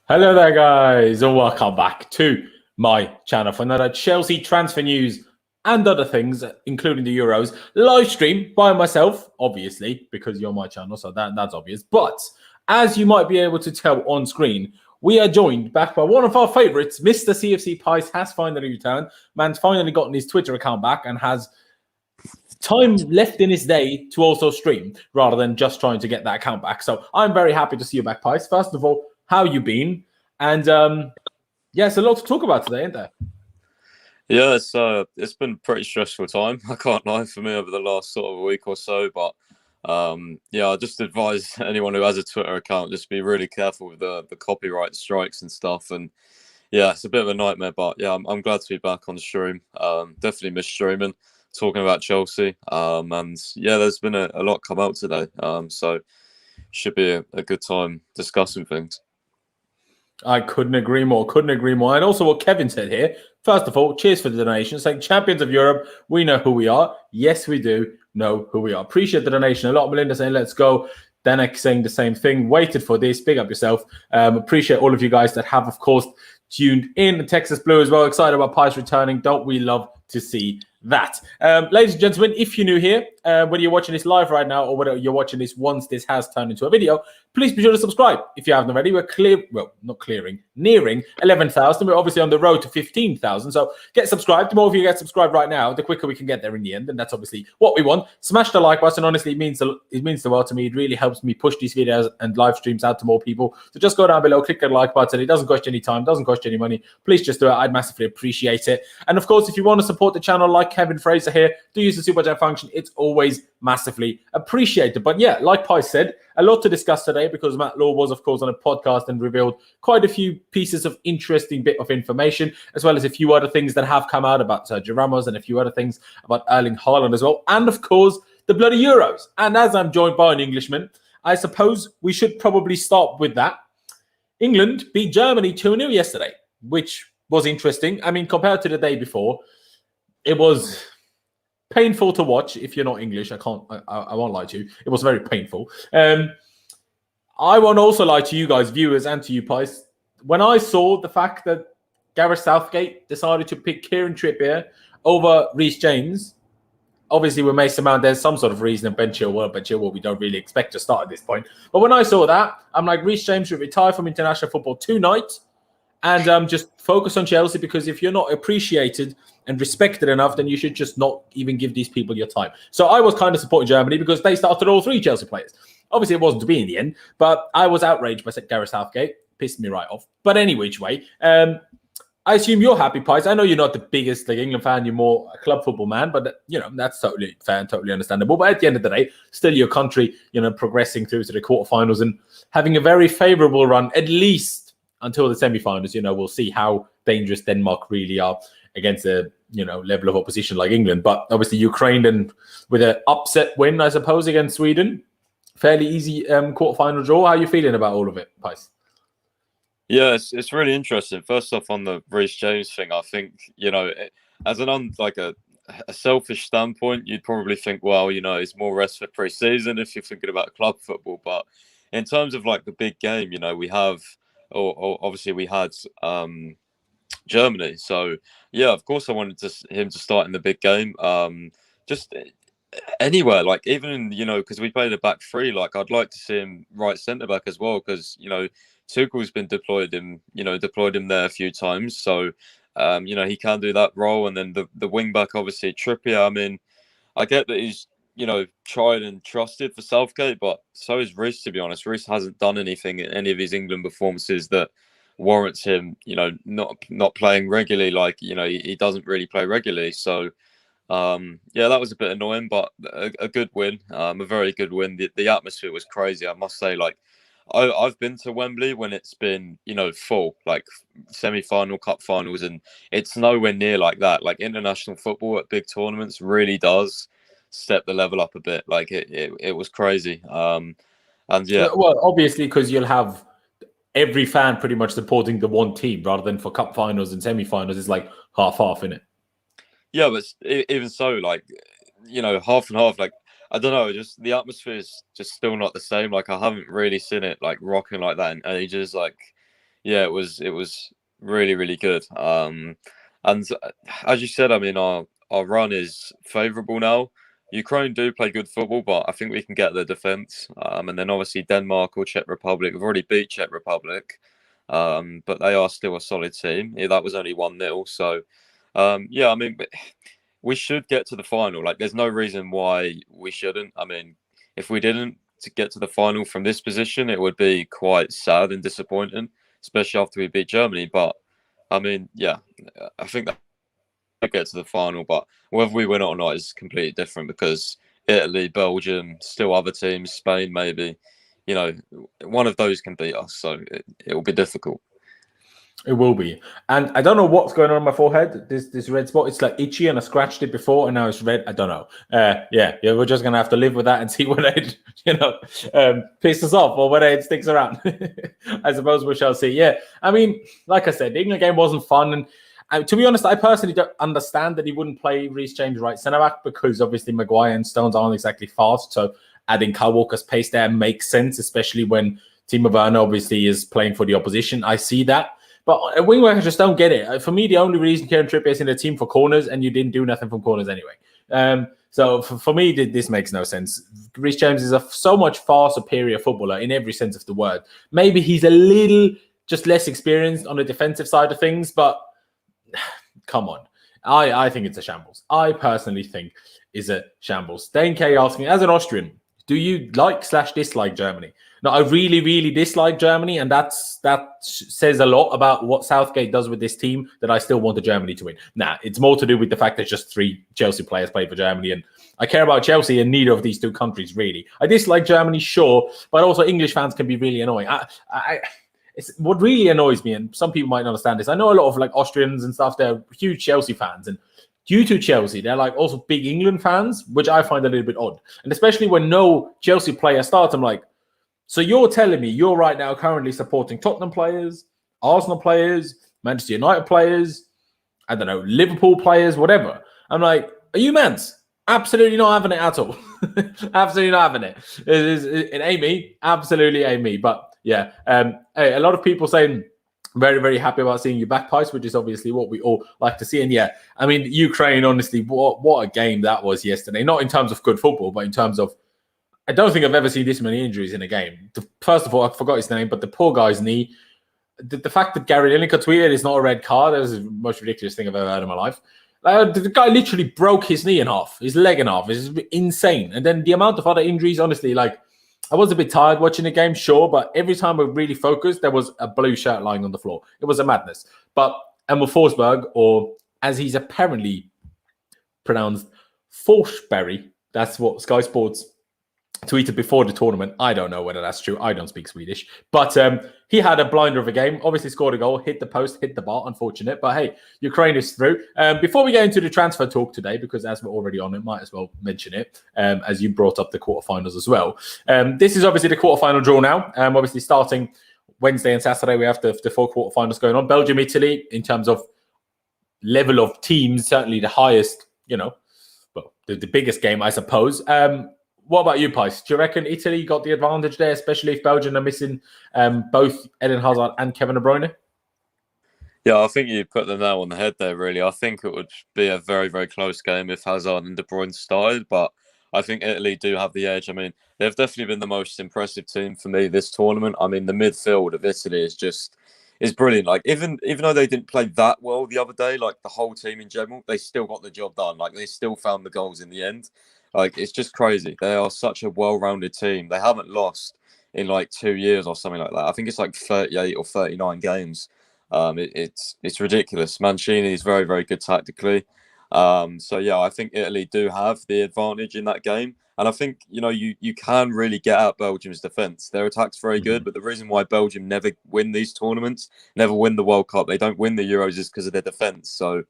Hello there, guys, and welcome back to my channel for another Chelsea transfer news and other things, including the Euros live stream by myself, obviously, because you're my channel, so that's obvious. But as you might be able to tell on screen, we are joined back by one of our favourites, Mr. CFCPys has finally returned. Man's finally gotten his Twitter account back and has time left in his day to also stream rather than just trying to get that account back. So I'm very happy to see you back, Pice. First of all, how you been? And yeah, it's a lot to talk about today, isn't there? Yeah, it's been a pretty stressful time. I can't lie, for me over the last sort of a week or so. But yeah, I just advise anyone who has a Twitter account just be really careful with the copyright strikes and stuff. And yeah, it's a bit of a nightmare. But yeah, I'm glad to be back on the stream. Definitely miss streaming, talking about Chelsea. And yeah, there's been a lot come out today. So should be a good time discussing things. I couldn't agree more. Couldn't agree more. And also what Kevin said here. First of all, cheers for the donation. Saying champions of Europe, we know who we are. Yes, we do know who we are. Appreciate the donation a lot. Melinda saying, let's go. Danek saying the same thing. Waited for this. Big up yourself. Appreciate all of you guys that have, of course, tuned in. Texas Blue as well. Excited about Pies returning. Don't we love to see that? Ladies and gentlemen, if you're new here, whether you're watching this live right now or whether you're watching this once this has turned into a video, please be sure to subscribe if you haven't already. We're nearing 11,000. We're obviously on the road to 15,000. So get subscribed. The more of you get subscribed right now, the quicker we can get there in the end. And that's obviously what we want. Smash the like button. Honestly, it means the world to me. It really helps me push these videos and live streams out to more people. So just go down below, click the like button. It doesn't cost you any time, doesn't cost you any money. Please just do it. I'd massively appreciate it. And of course, if you want to support the channel like Kevin Fraser here, do use the super chat function. It's always massively appreciated. But yeah, like Pi said, a lot to discuss today because Matt Law was, of course, on a podcast and revealed quite a few pieces of interesting bit of information, as well as a few other things that have come out about Sergio Ramos and a few other things about Erling Haaland as well. And of course, the bloody Euros. And as I'm joined by an Englishman, I suppose we should probably start with that. England beat Germany 2-0 yesterday, which was interesting. I mean, compared to the day before, it was painful to watch. If you're not English, I won't lie to you. It was very painful. I won't also lie to you guys, viewers, and to you, Pies. When I saw the fact that Gareth Southgate decided to pick Kieran Trippier over Reece James, obviously with Mason Mount, there's some sort of reason, and Ben Chilwell, we don't really expect to start at this point. But when I saw that, I'm like, Reece James should retire from international football tonight and just focus on Chelsea, because if you're not appreciated and respected enough, then you should just not even give these people your time. So I was kind of supporting Germany because they started all three Chelsea players. Obviously, it wasn't to be in the end, but I was outraged by Gareth Southgate. Pissed me right off. But any which way, I assume you're happy, Pies. I know you're not the biggest England fan. You're more a club football man, but that's totally fair and totally understandable. But at the end of the day, still your country, progressing through to the quarterfinals and having a very favourable run, at least until the semi-finals. We'll see how dangerous Denmark really are against a level of opposition like England. But obviously Ukraine, and with an upset win, I suppose, against Sweden, fairly easy quarterfinal draw. How are you feeling about all of it, Pice? Yeah, it's really interesting. First off, on the Reece James thing, I think as a selfish standpoint, you'd probably think, well, it's more rest for pre-season if you're thinking about club football. But in terms of like the big game, we have. Obviously we had Germany, so yeah, of course I wanted him to start in the big game. Just anywhere, like even because we played a back three, like I'd like to see him right centre back as well, because Tuchel's been deployed him there a few times, so he can do that role. And then the wing back, obviously Trippier. I mean, I get that he's tried and trusted for Southgate, but so is Reece, to be honest. Reece hasn't done anything in any of his England performances that warrants him, not playing regularly. Like, he doesn't really play regularly. So, yeah, that was a bit annoying, but a good win, a very good win. The atmosphere was crazy, I must say. Like, I've been to Wembley when it's been, full, like semi-final, cup finals, and it's nowhere near like that. Like, international football at big tournaments really does step the level up a bit. Like it was crazy. And yeah, well, obviously, because you'll have every fan pretty much supporting the one team, rather than for cup finals and semi-finals, it's like half, isn't it? Yeah, but even so, like half and half. Like, I don't know, just the atmosphere is just still not the same. Like, I haven't really seen it like rocking like that in ages. Like, yeah, it was really really good. And as you said, I mean, our run is favourable now. Ukraine do play good football, but I think we can get their defence. And then obviously Denmark or Czech Republic. We've already beat Czech Republic, but they are still a solid team. Yeah, that was only 1-0. So, yeah, I mean, we should get to the final. Like, there's no reason why we shouldn't. I mean, if we didn't to get to the final from this position, it would be quite sad and disappointing, especially after we beat Germany. But I mean, yeah, I think that we get to the final, but whether we win it or not is completely different because Italy, Belgium, still other teams, Spain, maybe, one of those can beat us. So it will be difficult. It will be. And I don't know what's going on my forehead. This red spot, it's like itchy, and I scratched it before and now it's red. I don't know. Yeah, we're just going to have to live with that and see whether it, pisses us off or whether it sticks around. I suppose we shall see. Yeah, I mean, like I said, the England game wasn't fun. And to be honest, I personally don't understand that he wouldn't play Reece James right centre-back because obviously Maguire and Stones aren't exactly fast. So adding Kyle Walker's pace there makes sense, especially when Timo Werner obviously is playing for the opposition. I see that. But wingback, I just don't get it. For me, the only reason Kieran Trippier is in the team for corners, and you didn't do nothing from corners anyway. So for me, this makes no sense. Reece James is a so much far superior footballer in every sense of the word. Maybe he's a little just less experienced on the defensive side of things, but come on. I think it's a shambles. I personally think it's a shambles. Dane K asking, as an Austrian, do you like/dislike Germany? No, I really, really dislike Germany, and that says a lot about what Southgate does with this team that I still wanted Germany to win. It's more to do with the fact that just 3 Chelsea players play for Germany, and I care about Chelsea and neither of these 2 countries, really. I dislike Germany, sure, but also English fans can be really annoying. It's what really annoys me, and some people might not understand this. I know a lot of like Austrians and stuff, they're huge Chelsea fans, and due to Chelsea, they're like also big England fans, which I find a little bit odd. And especially when no Chelsea player starts, I'm like, so you're telling me you're right now currently supporting Tottenham players, Arsenal players, Manchester United players, I don't know, Liverpool players, whatever. I'm like, are you mans? Absolutely not having it at all. Absolutely not having it. It ain't me. Absolutely ain't me. But yeah, hey, a lot of people saying very, very happy about seeing you back, Pice, which is obviously what we all like to see. And yeah, I mean, Ukraine, honestly, what a game that was yesterday. Not in terms of good football, but in terms of, I don't think I've ever seen this many injuries in a game. First of all, I forgot his name, but the poor guy's knee. The fact that Gary Lineker tweeted it's not a red card, that was the most ridiculous thing I've ever heard in my life. The guy literally broke his knee in half, his leg in half. It's insane. And then the amount of other injuries, honestly, like, I was a bit tired watching the game, sure, but every time I really focused, there was a blue shirt lying on the floor. It was a madness. But Emil Forsberg, or as he's apparently pronounced, Forsberg, that's what Sky Sports tweeted before the tournament. I don't know whether that's true. I don't speak Swedish. But he had a blinder of a game. Obviously scored a goal, hit the post, hit the bar. Unfortunate. But hey, Ukraine is through. Before we get into the transfer talk today, because as we're already on it, might as well mention it, as you brought up the quarterfinals as well. This is obviously the quarterfinal draw now. Obviously starting Wednesday and Saturday, we have the 4 quarterfinals going on. Belgium, Italy, in terms of level of teams, certainly the highest, the biggest game, I suppose. What about you, Pice? Do you reckon Italy got the advantage there, especially if Belgium are missing both Eden Hazard and Kevin De Bruyne? Yeah, I think you put the nail on the head there, really. I think it would be a very, very close game if Hazard and De Bruyne started, but I think Italy do have the edge. I mean, they've definitely been the most impressive team for me this tournament. I mean, the midfield of Italy is brilliant. Like, even though they didn't play that well the other day, like the whole team in general, they still got the job done. Like, they still found the goals in the end. Like, it's just crazy. They are such a well-rounded team. They haven't lost in like 2 years or something like that. I think it's like 38 or 39 games. It's ridiculous. Mancini is very, very good tactically. So yeah, I think Italy do have the advantage in that game. And I think, you can really get out Belgium's defence. Their attack's very good, but the reason why Belgium never win these tournaments, never win the World Cup, they don't win the Euros is because of their defence. So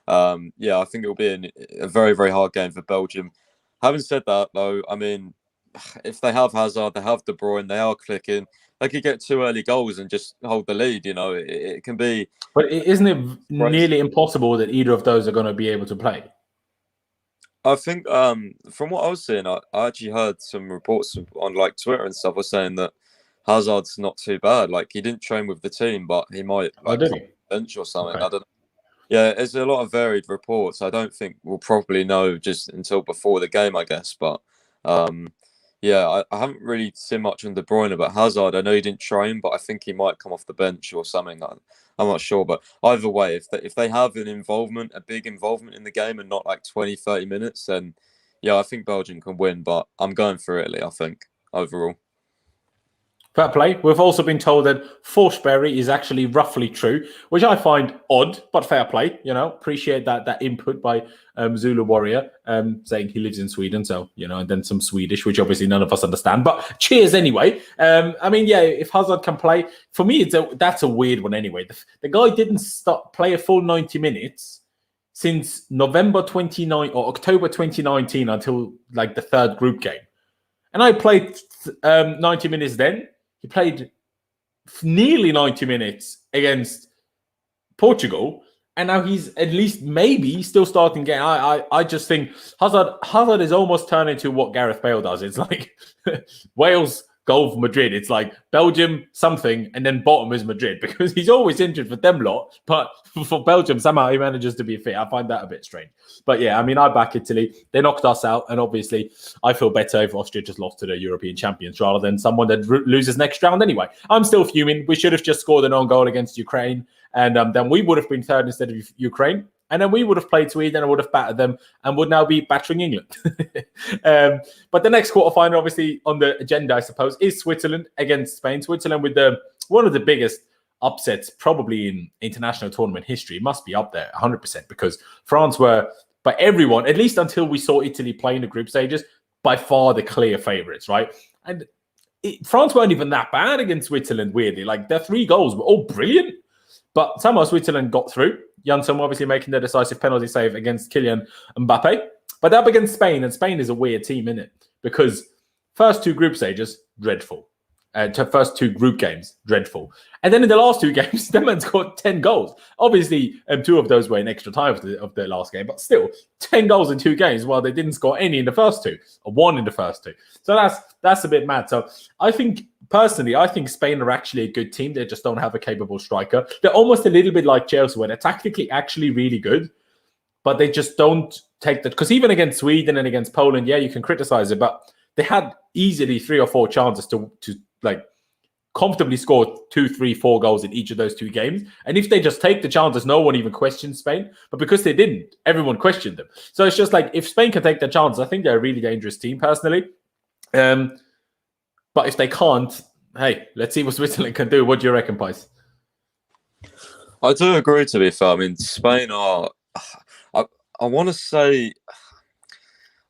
yeah, I think it will be a very, very hard game for Belgium. Having said that, though, I mean, if they have Hazard, they have De Bruyne, they are clicking, they could get 2 early goals and just hold the lead. It can be. But isn't it nearly impossible that either of those are going to be able to play? I think from what I was seeing, I actually heard some reports on like Twitter and stuff were saying that Hazard's not too bad. Like, he didn't train with the team, but he might Oh, like did come he? bench or something. Okay. I don't know. Yeah, there's a lot of varied reports. I don't think we'll probably know just until before the game, I guess. But um, yeah, I haven't really seen much on De Bruyne, but Hazard, I know he didn't train, but I think he might come off the bench or something. I'm not sure, but either way, if they have a big involvement in the game and not like 20, 30 minutes, then yeah, I think Belgium can win, but I'm going for Italy, I think, overall. Fair play. We've also been told that Forsberry is actually roughly true, which I find odd, but fair play. Appreciate that input by Zulu Warrior, saying he lives in Sweden. So, and then some Swedish, which obviously none of us understand. But cheers anyway. If Hazard can play, for me, that's a weird one anyway. The guy didn't play a full 90 minutes since November 29 or October 2019 until like the third group game. And I played 90 minutes then. He played nearly 90 minutes against Portugal, and now he's at least maybe still starting game. I just think Hazard is almost turned into what Gareth Bale does. It's like Wales goal for Madrid. It's like Belgium something, and then bottom is Madrid because he's always injured for them lot. But for Belgium, somehow he manages to be fit. I find that a bit strange. But yeah, I back Italy. They knocked us out, and obviously I feel better if Austria just lost to the European champions rather than someone that loses next round anyway. I'm still fuming. We should have just scored an own goal against Ukraine, and then we would have been third instead of Ukraine. And then we would have played Sweden and would have battered them and would now be battering England. But the next quarterfinal, obviously, on the agenda, I suppose, is Switzerland against Spain. Switzerland with one of the biggest upsets probably in international tournament history. It must be up there 100% because France were, by everyone, at least until we saw Italy play in the group stages, by far the clear favourites, right? And France weren't even that bad against Switzerland, weirdly. Like, their 3 goals were all brilliant. But somehow Switzerland got through. Janssen obviously making the decisive penalty save against Kylian Mbappe. But they're up against Spain, and Spain is a weird team, isn't it? Because first 2 group stages, dreadful. First 2 group games, dreadful. And then in the last 2 games, the man scored 10 goals. Obviously, 2 of those were in extra time of the last game, but still, 10 goals in 2 games, while they didn't score any in the first 2, or 1 in the first 2. So that's a bit mad. So I think Spain are actually a good team. They just don't have a capable striker. They're almost a little bit like Chelsea, where they're tactically actually really good, but they just don't take that. Because even against Sweden and against Poland, yeah, you can criticize it, but they had easily 3 or 4 chances to like comfortably score 2, 3, 4 goals in each of those 2 games. And if they just take the chances, no one even questions Spain. But because they didn't, everyone questioned them. So it's just like, if Spain can take their chances, I think they're a really dangerous team personally. But if they can't, hey, let's see what Switzerland can do. What do you reckon, Pies? I do agree, to be fair. I mean, Spain are, I want to say,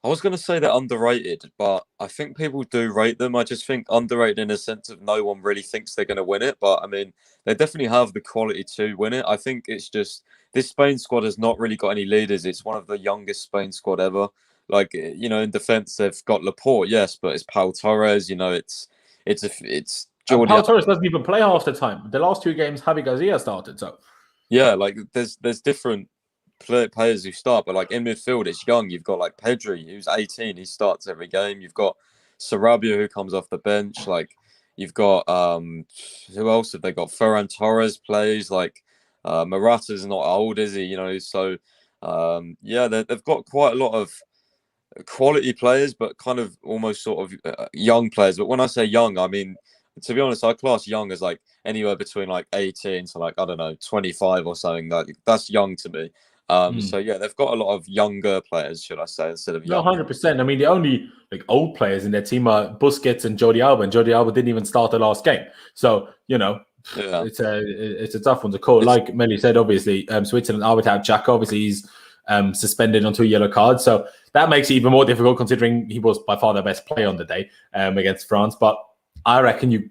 I was going to say they're underrated, but I think people do rate them. I just think underrated in a sense of no one really thinks they're going to win it. But I mean, they definitely have the quality to win it. I think it's just this Spain squad has not really got any leaders. It's one of the youngest Spain squad ever. Like, in defense, they've got Laporte, yes, but it's Pau Torres. It's Jordi. Pau Torres doesn't even play half the time. The last 2 games, Javi Garcia started. So yeah, like there's different players who start, but like in midfield, it's young. You've got like Pedri, who's 18, he starts every game. You've got Sarabia, who comes off the bench. Like, you've got who else have they got? Ferran Torres plays. Like, Morata's not old, is he? So yeah, they've got quite a lot of quality players, but kind of almost sort of young players. But when I say young, I mean, to be honest, I class young as like anywhere between like 18 to like, I don't know, 25 or something. Like, that's young to me. So yeah, they've got a lot of younger players, should I say, instead of young. 100%. I mean, the only like old players in their team are Busquets and Jordi Alba, and Jordi Alba didn't even start the last game. So Yeah. it's a tough one to call. Like Melly said, obviously, Switzerland are without Xhaka. Obviously, he's suspended on 2 yellow cards, so that makes it even more difficult considering he was by far the best player on the day against France. But I reckon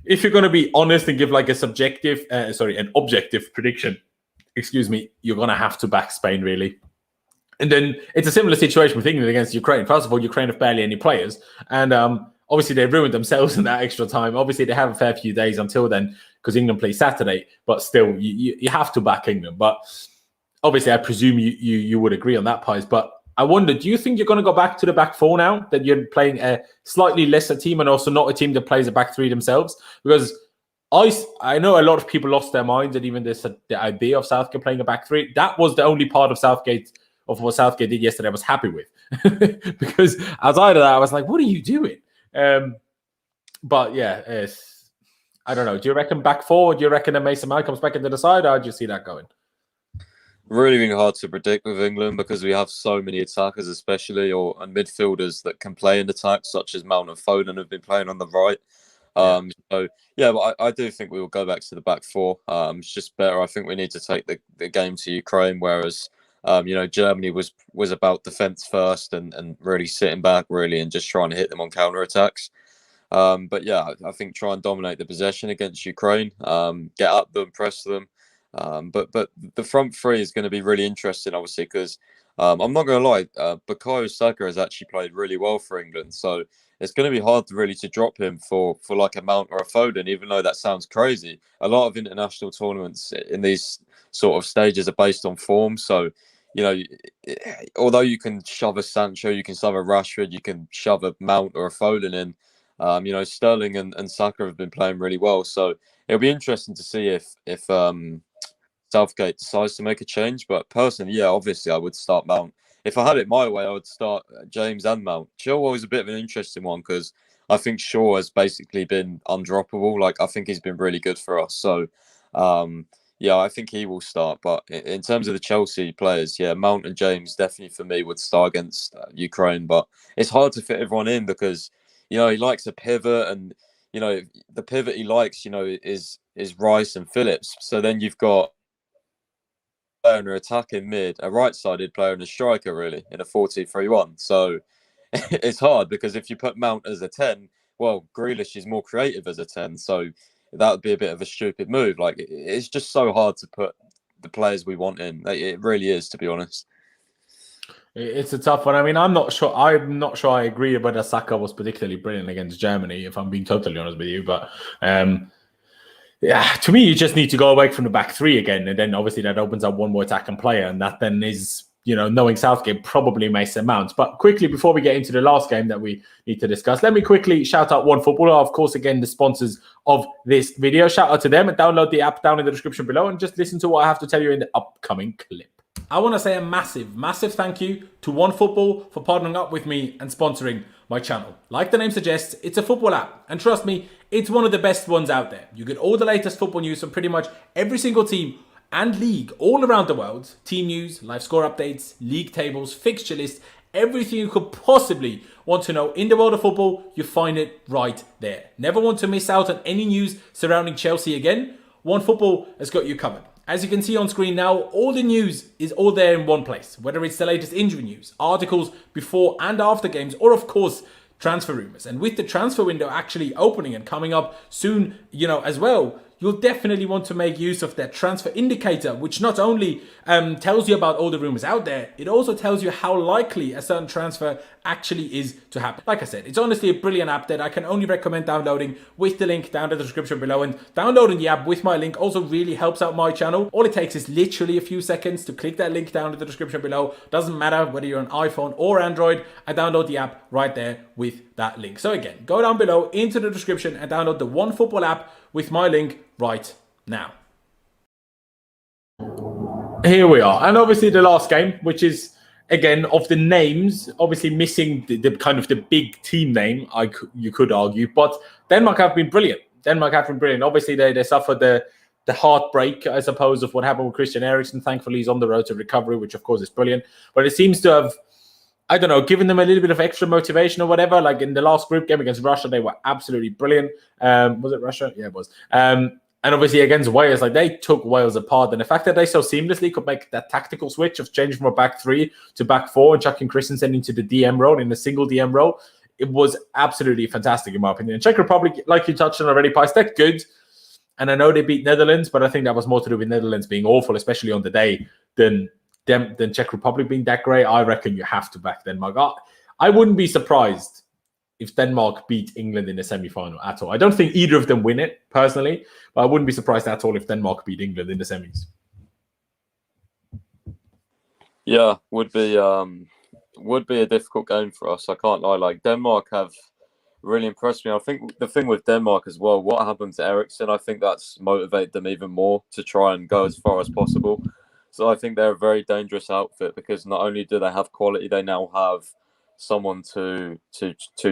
if you're going to be honest and give like an objective prediction, you're going to have to back Spain, really. And then it's a similar situation with England against Ukraine. First of all, Ukraine have barely any players, and obviously they ruined themselves in that extra time. Obviously, they have a fair few days until then because England plays Saturday, but still, you have to back England. But obviously, I presume you would agree on that, Pies. But I wonder, do you think you're going to go back to the back four now that you're playing a slightly lesser team and also not a team that plays a back three themselves? Because I know a lot of people lost their minds at even the idea of Southgate playing a back three. That was the only part of what Southgate did yesterday I was happy with. Because outside of that, I was like, what are you doing? But yeah, I don't know. Do you reckon back four? Do you reckon that Mason Mount comes back into the side? Or do you see that going? Really hard to predict with England because we have so many attackers, especially and midfielders that can play in attack, such as Mount and Foden have been playing on the right. But I do think we will go back to the back four. It's just better. I think we need to take the game to Ukraine, whereas Germany was about defense first and really sitting back really and just trying to hit them on counter attacks. But yeah, I think try and dominate the possession against Ukraine, get up them, press them. But the front three is going to be really interesting, obviously, because I'm not going to lie, Bukayo Saka has actually played really well for England, so it's going to be hard to drop him for like a Mount or a Foden, even though that sounds crazy. A lot of international tournaments in these sort of stages are based on form, so although you can shove a Sancho, you can shove a Rashford, you can shove a Mount or a Foden in. Sterling and Saka have been playing really well, so it'll be interesting to see if Southgate decides to make a change. But personally, yeah, obviously I would start Mount. If I had it my way, I would start James and Mount. Chilwell is a bit of an interesting one because I think Shaw has basically been undroppable. Like, I think he's been really good for us. So, yeah, I think he will start. But in terms of the Chelsea players, yeah, Mount and James definitely for me would start against Ukraine. But it's hard to fit everyone in because, he likes a pivot and, the pivot he likes, is Rice and Phillips. So then you've got a player in an attacking mid, a right-sided player and a striker, really, in a 4-2-3-1. So it's hard because if you put Mount as a 10, well, Grealish is more creative as a 10. So that would be a bit of a stupid move. Like, it's just so hard to put the players we want in. It really is, to be honest. It's a tough one. I mean, I'm not sure I agree whether Saka was particularly brilliant against Germany, if I'm being totally honest with you. But yeah, to me, you just need to go away from the back three again. And then obviously that opens up one more attacking player. And that then is, knowing Southgate, probably Mason Mount. But quickly, before we get into the last game that we need to discuss, let me quickly shout out OneFootballer. Of course, again, the sponsors of this video. Shout out to them and download the app down in the description below and just listen to what I have to tell you in the upcoming clip. I want to say a massive, massive thank you to OneFootball for partnering up with me and sponsoring my channel. Like the name suggests, it's a football app. And trust me, it's one of the best ones out there. You get all the latest football news from pretty much every single team and league all around the world. Team news, live score updates, league tables, fixture lists, everything you could possibly want to know in the world of football, you find it right there. Never want to miss out on any news surrounding Chelsea again? OneFootball has got you covered. As you can see on screen now, all the news is all there in one place. Whether it's the latest injury news, articles before and after games, or of course, transfer rumors. And with the transfer window actually opening and coming up soon, as well, you'll definitely want to make use of that transfer indicator, which not only tells you about all the rumors out there, it also tells you how likely a certain transfer actually is to happen. Like I said, it's honestly a brilliant app that I can only recommend downloading with the link down in the description below. And downloading the app with my link also really helps out my channel. All it takes is literally a few seconds to click that link down in the description below. Doesn't matter whether you're an iPhone or Android, I download the app right there with that link. So again, go down below into the description and download the OneFootball app with my link right now. Here we are. And obviously the last game, which is, again, of the names, obviously missing the kind of the big team name, you could argue. But Denmark have been brilliant. Obviously, they suffered the heartbreak, I suppose, of what happened with Christian Eriksen. Thankfully, he's on the road to recovery, which, of course, is brilliant. But it seems to have, I don't know, given them a little bit of extra motivation or whatever. Like in the last group game against Russia, they were absolutely brilliant. Was it Russia? Yeah, it was. And obviously against Wales, like they took Wales apart. And the fact that they so seamlessly could make that tactical switch of changing from a back three to back four and chucking Christensen into the DM role, in a single DM role, it was absolutely fantastic in my opinion. Czech Republic, like you touched on already, Pies, they're good. And I know they beat Netherlands, but I think that was more to do with Netherlands being awful, especially on the day, than Czech Republic being that great. I reckon you have to back Denmark. I wouldn't be surprised if Denmark beat England in the semi-final at all. I don't think either of them win it, personally, but I wouldn't be surprised at all if Denmark beat England in the semis. Yeah, would be would be a difficult game for us. I can't lie. Like Denmark have really impressed me. I think the thing with Denmark as well, what happened to Eriksen, I think that's motivated them even more to try and go as far as possible. So I think they're a very dangerous outfit because not only do they have quality, they now have someone to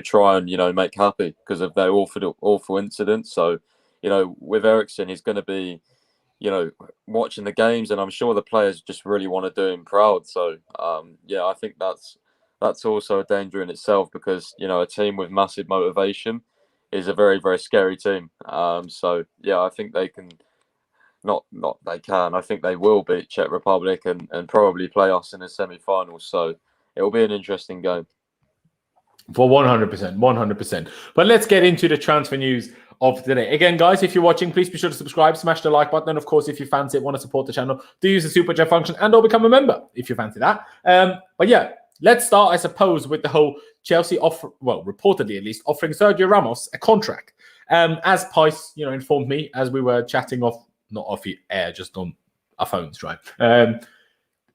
try and make happy because of their awful incident. So with Eriksen, he's going to be watching the games, and I'm sure the players just really want to do him proud. So I think that's also a danger in itself because a team with massive motivation is a very, very scary team. I think they can. Not they can. I think they will beat Czech Republic and probably play us in the semi-finals. So it will be an interesting game. For 100%. But let's get into the transfer news of today. Again, guys, if you're watching, please be sure to subscribe, smash the like button, and of course, if you fancy it, want to support the channel, do use the super chat function and or become a member if you fancy that. But yeah, let's start, I suppose, with the whole Chelsea offer. Well, reportedly at least, offering Sergio Ramos a contract. As Pys, informed me as we were chatting not off the air, just on our phones, right?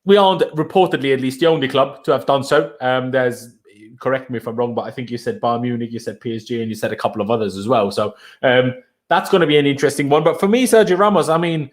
We aren't reportedly at least the only club to have done so. There's, correct me if I'm wrong, but I think you said Bayern Munich, you said PSG, and you said a couple of others as well. So that's going to be an interesting one. But for me, Sergio Ramos, I mean,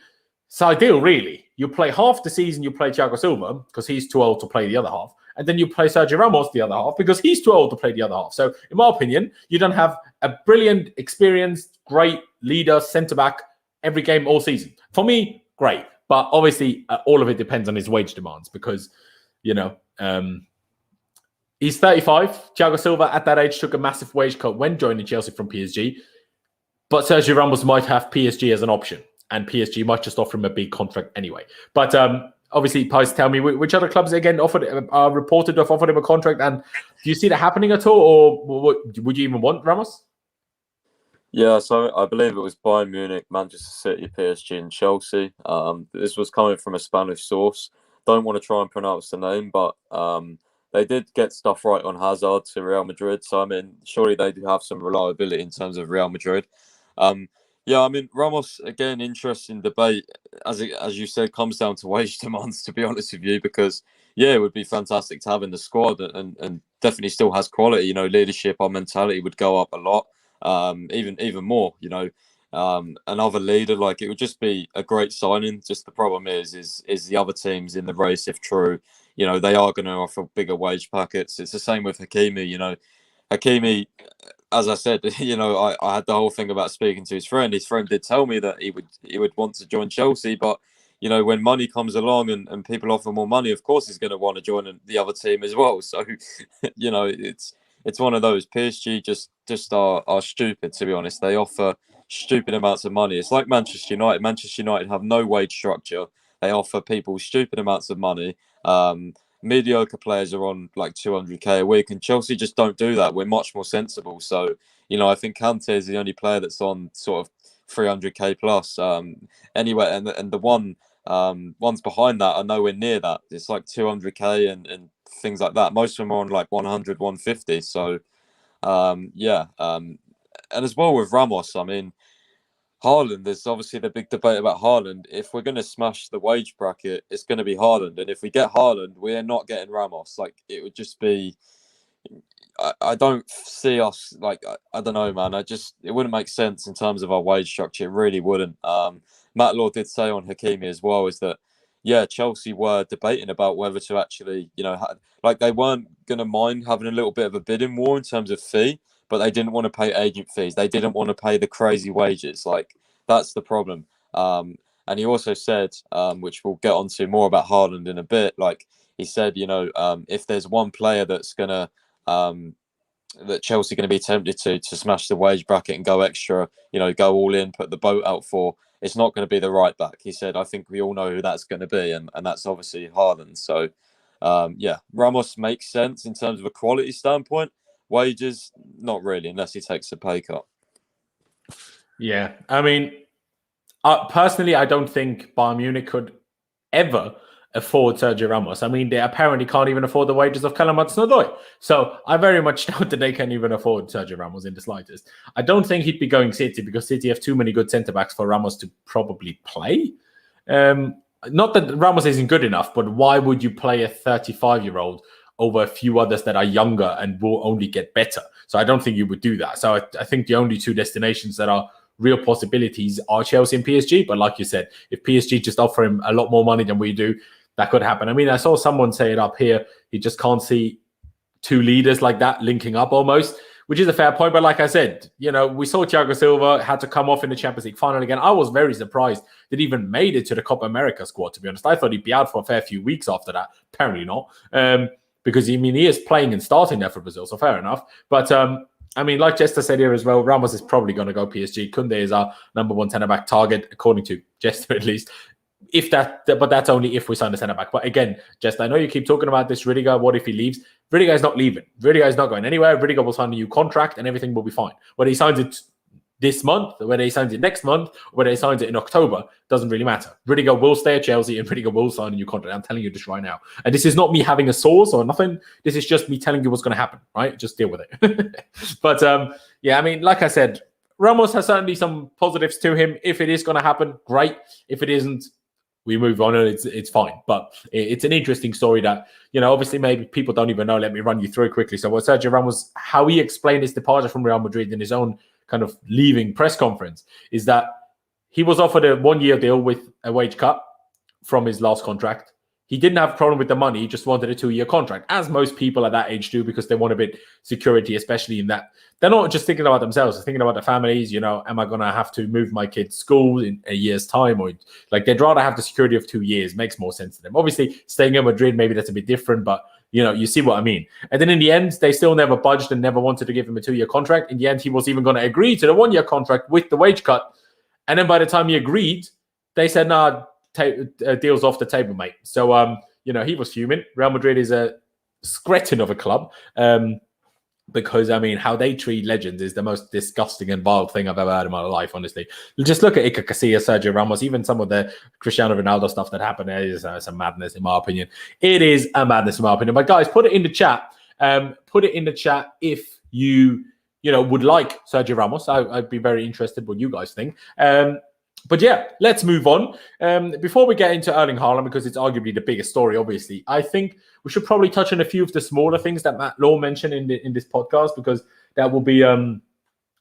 it's ideal, really. You play half the season, you play Thiago Silva because he's too old to play the other half. And then you play Sergio Ramos the other half because he's too old to play the other half. So in my opinion, you don't have a brilliant, experienced, great leader, centre-back every game all season. For me, great. But obviously, all of it depends on his wage demands because, he's 35. Thiago Silva at that age took a massive wage cut when joining Chelsea from PSG. But Sergio Ramos might have PSG as an option. And PSG might just offer him a big contract anyway. But obviously, Pys, tell me, which other clubs again are reported to have offered him a contract? And do you see that happening at all? Or would you even want Ramos? Yeah, so I believe it was Bayern Munich, Manchester City, PSG, and Chelsea. This was coming from a Spanish source. Don't want to try and pronounce the name, but they did get stuff right on Hazard to Real Madrid. So, I mean, surely they do have some reliability in terms of Real Madrid. Ramos, again, interesting debate. As you said, comes down to wage demands, to be honest with you, because, it would be fantastic to have in the squad and definitely still has quality. Leadership, our mentality would go up a lot. Even more, another leader, like it would just be a great signing. Just the problem is the other teams in the race, if true, they are going to offer bigger wage packets. It's the same with Hakimi. Hakimi, as I said, I had the whole thing about speaking to his friend. His friend did tell me that he would want to join Chelsea, but when money comes along and people offer more money, of course he's going to want to join the other team as well. So, it's one of those. PSG just are stupid, to be honest. They offer stupid amounts of money. It's like Manchester United. Manchester United have no wage structure. They offer people stupid amounts of money. Mediocre players are on like 200k a week, and Chelsea just don't do that. We're much more sensible. So, I think Kante is the only player that's on sort of 300k plus. Anyway, and the ones behind that are nowhere near that. It's like 200k and things like that. Most of them are on like 100, 150. So, and as well with Ramos, I mean, Haaland, there's obviously the big debate about Haaland. If we're going to smash the wage bracket, it's going to be Haaland. And if we get Haaland, we're not getting Ramos. Like, it would just be... I don't see us, like, I don't know, man. It wouldn't make sense in terms of our wage structure. It really wouldn't. Matt Law did say on Hakimi as well, is that, Chelsea were debating about whether to actually, they weren't going to mind having a little bit of a bidding war in terms of fee, but they didn't want to pay agent fees. They didn't want to pay the crazy wages. Like, that's the problem. And he also said, which we'll get onto more about Haaland in a bit, like he said, if there's one player that's going to, that Chelsea are going to be tempted to smash the wage bracket and go extra, go all in, put the boat out for, it's not going to be the right back. He said, I think we all know who that's going to be, and that's obviously Haaland. So, Ramos makes sense in terms of a quality standpoint. Wages, not really, unless he takes a pay cut. Yeah, I mean, personally, I don't think Bayern Munich could ever afford Sergio Ramos. I mean, they apparently can't even afford the wages of Callum Hudson-Odoi. So I very much doubt that they can even afford Sergio Ramos in the slightest. I don't think he'd be going City because City have too many good centre-backs for Ramos to probably play. Not that Ramos isn't good enough, but why would you play a 35-year-old over a few others that are younger and will only get better. So I don't think you would do that. So I think the only two destinations that are real possibilities are Chelsea and PSG. But like you said, if PSG just offer him a lot more money than we do, that could happen. I mean, I saw someone say it up here. He just can't see two leaders like that linking up almost, which is a fair point. But like I said, we saw Thiago Silva had to come off in the Champions League final again. I was very surprised that he even made it to the Copa America squad, to be honest. I thought he'd be out for a fair few weeks after that. Apparently not. Because, he is playing and starting there for Brazil, so fair enough. But, like Jester said here as well, Ramos is probably going to go PSG. Koundé is our number one centre-back target, according to Jester at least. But that's only if we sign the centre-back. But again, Jester, I know you keep talking about this Rudiger. What if he leaves? Rudiger is not leaving. Rudiger is not going anywhere. Rudiger will sign a new contract and everything will be fine. Whether he signs it this month, whether he signs it next month, whether he signs it in October, doesn't really matter. Rudiger will stay at Chelsea and Rudiger will sign a new contract. I'm telling you this right now. And this is not me having a source or nothing. This is just me telling you what's going to happen, right? Just deal with it. But like I said, Ramos has certainly some positives to him. If it is going to happen, great. If it isn't, we move on and it's fine. But it's an interesting story that, obviously maybe people don't even know. Let me run you through it quickly. So what Sergio Ramos, how he explained his departure from Real Madrid in his own kind of leaving press conference is that he was offered a 1-year deal with a wage cut from his last contract. He didn't have a problem with the money. He just wanted a 2-year contract, as most people at that age do, because they want a bit security, especially in that they're not just thinking about themselves, they're thinking about their families. Am I going to have to move my kid's school in a year's time? Or they'd rather have the security of 2 years. Makes more sense to them. Obviously, staying in Madrid, maybe that's a bit different, but you see what I mean. And then in the end, they still never budged and never wanted to give him a 2-year contract. In the end, he was even going to agree to the 1-year contract with the wage cut. And then by the time he agreed, they said, nah, deal's off the table, mate. So, he was fuming. Real Madrid is a skeleton of a club. Because, how they treat legends is the most disgusting and vile thing I've ever heard in my life, honestly. Just look at Iker Casillas, Sergio Ramos, even some of the Cristiano Ronaldo stuff that happened there is a madness, in my opinion. It is a madness, in my opinion. But, guys, put it in the chat. Put it in the chat if you, would like Sergio Ramos. I'd be very interested what you guys think. But yeah, let's move on. Before we get into Erling Haaland, because it's arguably the biggest story, obviously, I think we should probably touch on a few of the smaller things that Matt Law mentioned in this podcast, because that will be, an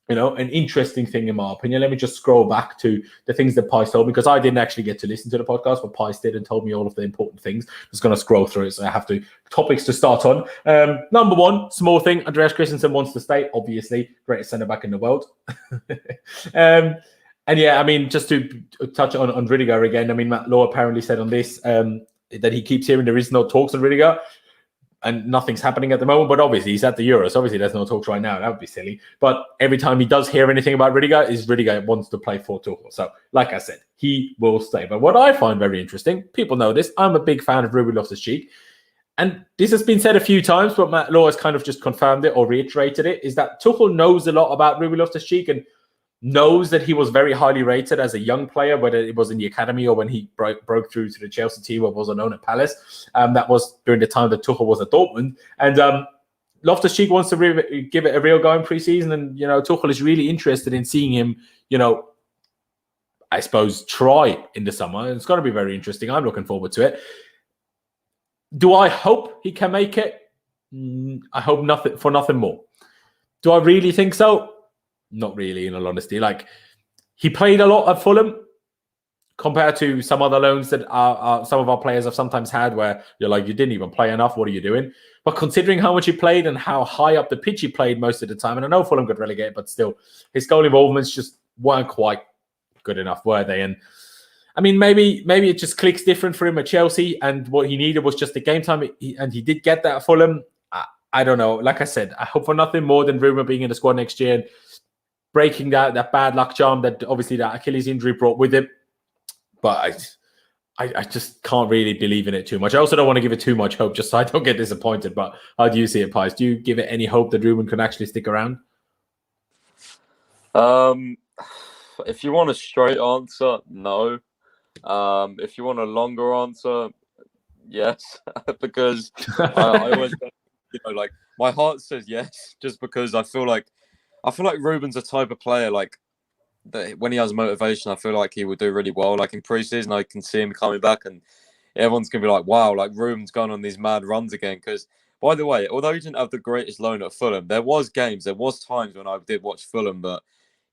interesting thing in my opinion. Let me just scroll back to the things that Pies told me, because I didn't actually get to listen to the podcast, but Pies did and told me all of the important things. Just going to scroll through it, so I have topics to start on. Number one, small thing, Andreas Christensen wants to stay, obviously, greatest centre-back in the world. And yeah, just to touch on Rudiger again, Matt Law apparently said on this that he keeps hearing there is no talks on Rudiger and nothing's happening at the moment. But obviously, he's at the Euros. Obviously, there's no talks right now. That would be silly. But every time he does hear anything about Rudiger, Rudiger wants to play for Tuchel. So, like I said, he will stay. But what I find very interesting, people know this, I'm a big fan of Ruben Loftus-Cheek. And this has been said a few times, but Matt Law has kind of just confirmed it or reiterated it, is that Tuchel knows a lot about Ruben Loftus-Cheek and knows that he was very highly rated as a young player, whether it was in the academy or when he broke through to the Chelsea team or was known at Palace. That was during the time that Tuchel was at Dortmund. And Loftus-Cheek wants to give it a real go in pre-season. And, Tuchel is really interested in seeing him, I suppose, try in the summer. It's going to be very interesting. I'm looking forward to it. Do I hope he can make it? I hope nothing more. Do I really think so? Not really, in all honesty. He played a lot at Fulham compared to some other loans that some of our players have sometimes had, where you're like, you didn't even play enough. What are you doing? But considering how much he played and how high up the pitch he played most of the time, and I know Fulham got relegated, but still, his goal involvements just weren't quite good enough, were they? And maybe it just clicks different for him at Chelsea, and what he needed was just the game time, and he did get that at Fulham. I don't know. Like I said, I hope for nothing more than Ruben being in the squad next year, and breaking that bad luck charm that obviously that Achilles injury brought with it. But I just can't really believe in it too much. I also don't want to give it too much hope, just so I don't get disappointed. But how do you see it, Pies? Do you give it any hope that Ruben can actually stick around? If you want a straight answer, no. If you want a longer answer, yes. Because I always, my heart says yes, just because I feel like Ruben's a type of player that when he has motivation, I feel like he will do really well. Like in pre-season, I can see him coming back, and everyone's gonna be like, "Wow!" Like Ruben's gone on these mad runs again. Because By the way, although he didn't have the greatest loan at Fulham, there was times when I did watch Fulham that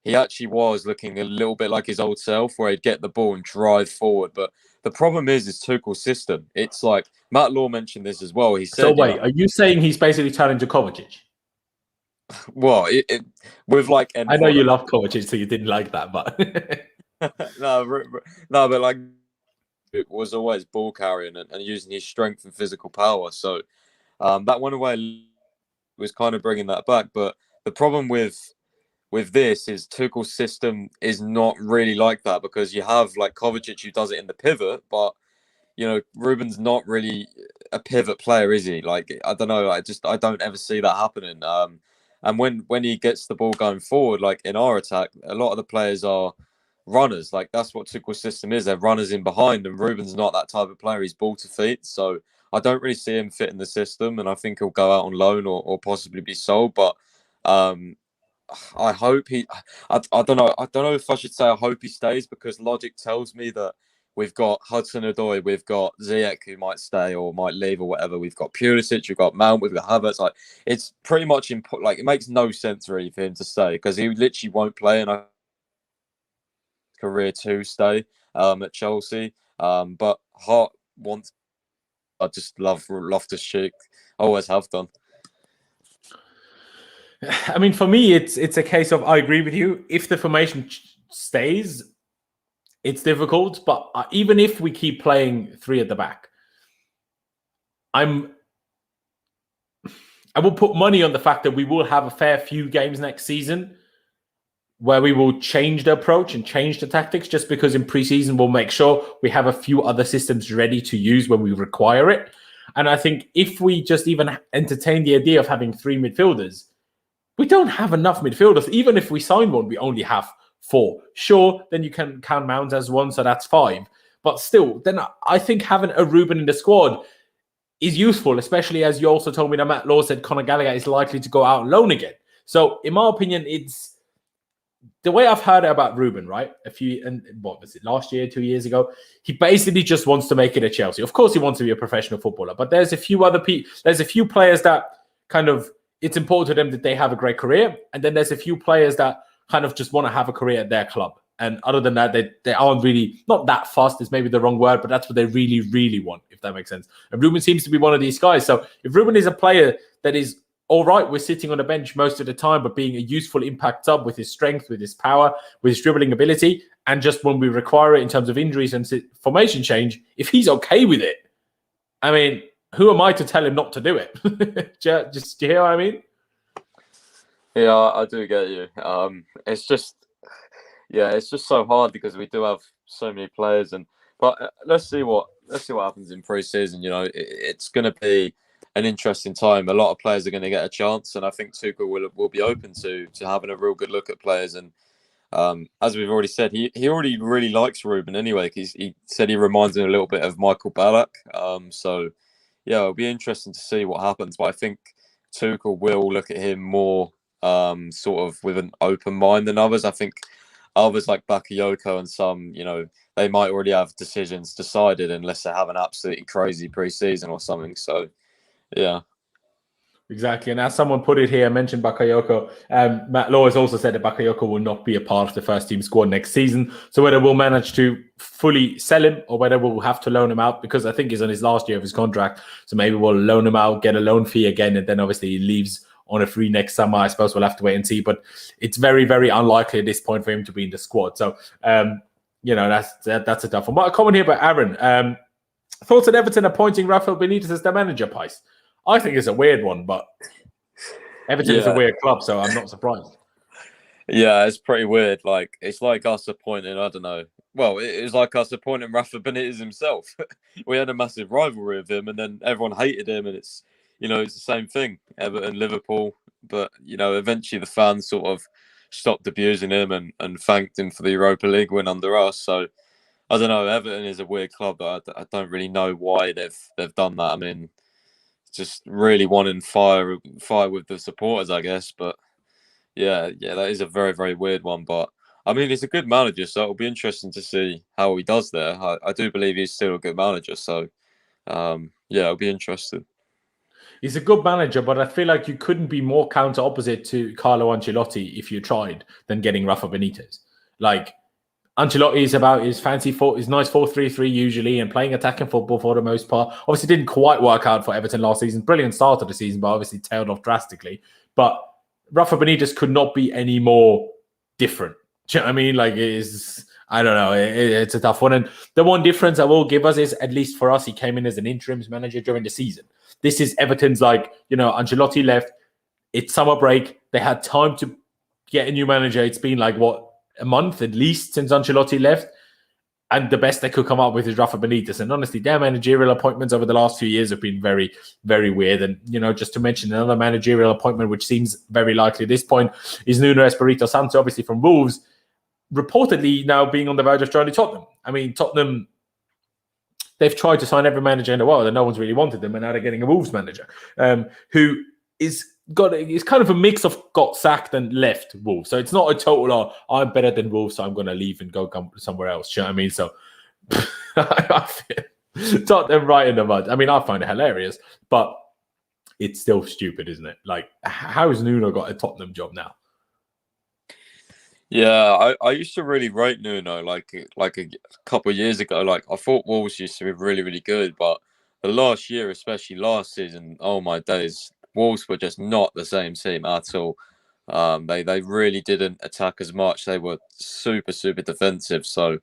he actually was looking a little bit like his old self, where he'd get the ball and drive forward. But the problem is Tuchel's system. It's like Matt Law mentioned this as well. He So said, wait, are you saying he's basically turning to Kovacic? well, with like end I know you product. love Kovacic, so you didn't like that, but no, but like it was always ball carrying and using his strength and physical power. So that went away. Was kind of bringing that back, but the problem with this is Tuchel's system is not really like that, because you have like Kovacic who does it in the pivot, but Ruben's not really a pivot player, is he? Like, I don't know, I don't ever see that happening. And when he gets the ball going forward, like in our attack, a lot of the players are runners. Like that's what Tuchel's system is. They're runners in behind, and Ruben's not that type of player. He's ball to feet, so I don't really see him fit in the system, and I think he'll go out on loan or possibly be sold. But um, I hope I don't know. I don't know if I should say I hope he stays, because logic tells me that we've got Hudson-Odoi, we've got Ziyech who might stay or might leave or whatever. We've got Pulisic, we've got Mount, we've got Havertz. Like it's pretty much like it makes no sense really for him to stay, because he literally won't play in a career to stay at Chelsea. But Hart wants. I just love Loftus-Cheek. Always have done. I mean, for me, it's a case of I agree with you. If the formation stays, it's difficult. But even if we keep playing three at the back, I will put money on the fact that we will have a fair few games next season where we will change the approach and change the tactics, just because in preseason we'll make sure we have a few other systems ready to use when we require it. And I think if we just even entertain the idea of having three midfielders, we don't have enough midfielders. Even if we sign one, we only have four. Sure, then you can count Mount as one, so that's five. But still, then I think having a Ruben in the squad is useful, especially as you also told me that Matt Law said Conor Gallagher is likely to go out on loan again. So in my opinion, it's the way I've heard about Ruben, right? What was it, last year, 2 years ago? He basically just wants to make it at Chelsea. Of course, he wants to be a professional footballer, but there's a few players that kind of, it's important to them that they have a great career. And then there's a few players that kind of just want to have a career at their club. And other than that, they aren't really, not that fast is maybe the wrong word, but that's what they really, really want, if that makes sense. And Ruben seems to be one of these guys. So if Ruben is a player that is all right, we're sitting on the bench most of the time, but being a useful impact sub with his strength, with his power, with his dribbling ability, and just when we require it in terms of injuries and formation change, if he's okay with it, I mean, who am I to tell him not to do it? Do you hear what I mean? Yeah, I do get you. It's just so hard because we do have so many players, but let's see what happens in pre-season. It's going to be an interesting time. A lot of players are going to get a chance, and I think Tuchel will be open to having a real good look at players. And as we've already said, he already really likes Ruben anyway. He said he reminds him a little bit of Michael Ballack. So yeah, it'll be interesting to see what happens. But I think Tuchel will look at him more sort of with an open mind than others. I think others like Bakayoko and some, they might already have decisions decided unless they have an absolutely crazy pre-season or something. So yeah. Exactly. And as someone put it here, I mentioned Bakayoko. Matt Law has also said that Bakayoko will not be a part of the first team squad next season. So whether we'll manage to fully sell him or whether we'll have to loan him out, because I think he's on his last year of his contract. So maybe we'll loan him out, get a loan fee again, and then obviously he leaves on a free next summer. I suppose we'll have to wait and see. But it's very, very unlikely at this point for him to be in the squad. So, that's a tough one. But a comment here by Aaron. Thoughts on Everton appointing Rafael Benitez as their manager, Pice? I think it's a weird one, but Everton is a weird club, so I'm not surprised. Yeah, it's pretty weird. Like, it's like us appointing, I don't know. Well, it's like us appointing Rafa Benitez himself. We had a massive rivalry with him, and then everyone hated him, and it's the same thing. Everton, Liverpool, but eventually the fans sort of stopped abusing him and thanked him for the Europa League win under us. So I don't know. Everton is a weird club, but I don't really know why they've done that. I mean, just really wanting fire with the supporters, I guess. But yeah, that is a very, very weird one. But I mean, he's a good manager, so it'll be interesting to see how he does there. I do believe he's still a good manager, so yeah, it'll be interesting. He's a good manager, but I feel like you couldn't be more counter opposite to Carlo Ancelotti if you tried than getting Rafa Benitez. Like Ancelotti is about his his nice 4-3-3 usually and playing attacking football for the most part. Obviously, didn't quite work out for Everton last season. Brilliant start of the season, but obviously tailed off drastically. But Rafa Benitez could not be any more different. Do you know what I mean? Like, I don't know. It's a tough one. And the one difference I will give us is, at least for us, he came in as an interims manager during the season. This is Everton's, like, Ancelotti left. It's summer break. They had time to get a new manager. It's been like, what, a month at least since Ancelotti left. And the best they could come up with is Rafa Benitez. And honestly, their managerial appointments over the last few years have been very, very weird. And, just to mention another managerial appointment, which seems very likely at this point, is Nuno Espirito Santo, obviously from Wolves, reportedly now being on the verge of joining Tottenham. I mean, Tottenham, they've tried to sign every manager in the world and no one's really wanted them. And now they're getting a Wolves manager who is kind of a mix of got sacked and left Wolves. So it's not a total, I'm better than Wolves, so I'm going to leave and go somewhere else. Do you know what I mean? So I feel Tottenham right in the mud. I mean, I find it hilarious, but it's still stupid, isn't it? Like, how has Nuno got a Tottenham job now? Yeah, I used to really rate Nuno like a couple of years ago. Like, I thought Wolves used to be really, really good, but the last year, especially last season, oh my days, Wolves were just not the same team at all. They really didn't attack as much. They were super, super defensive. So,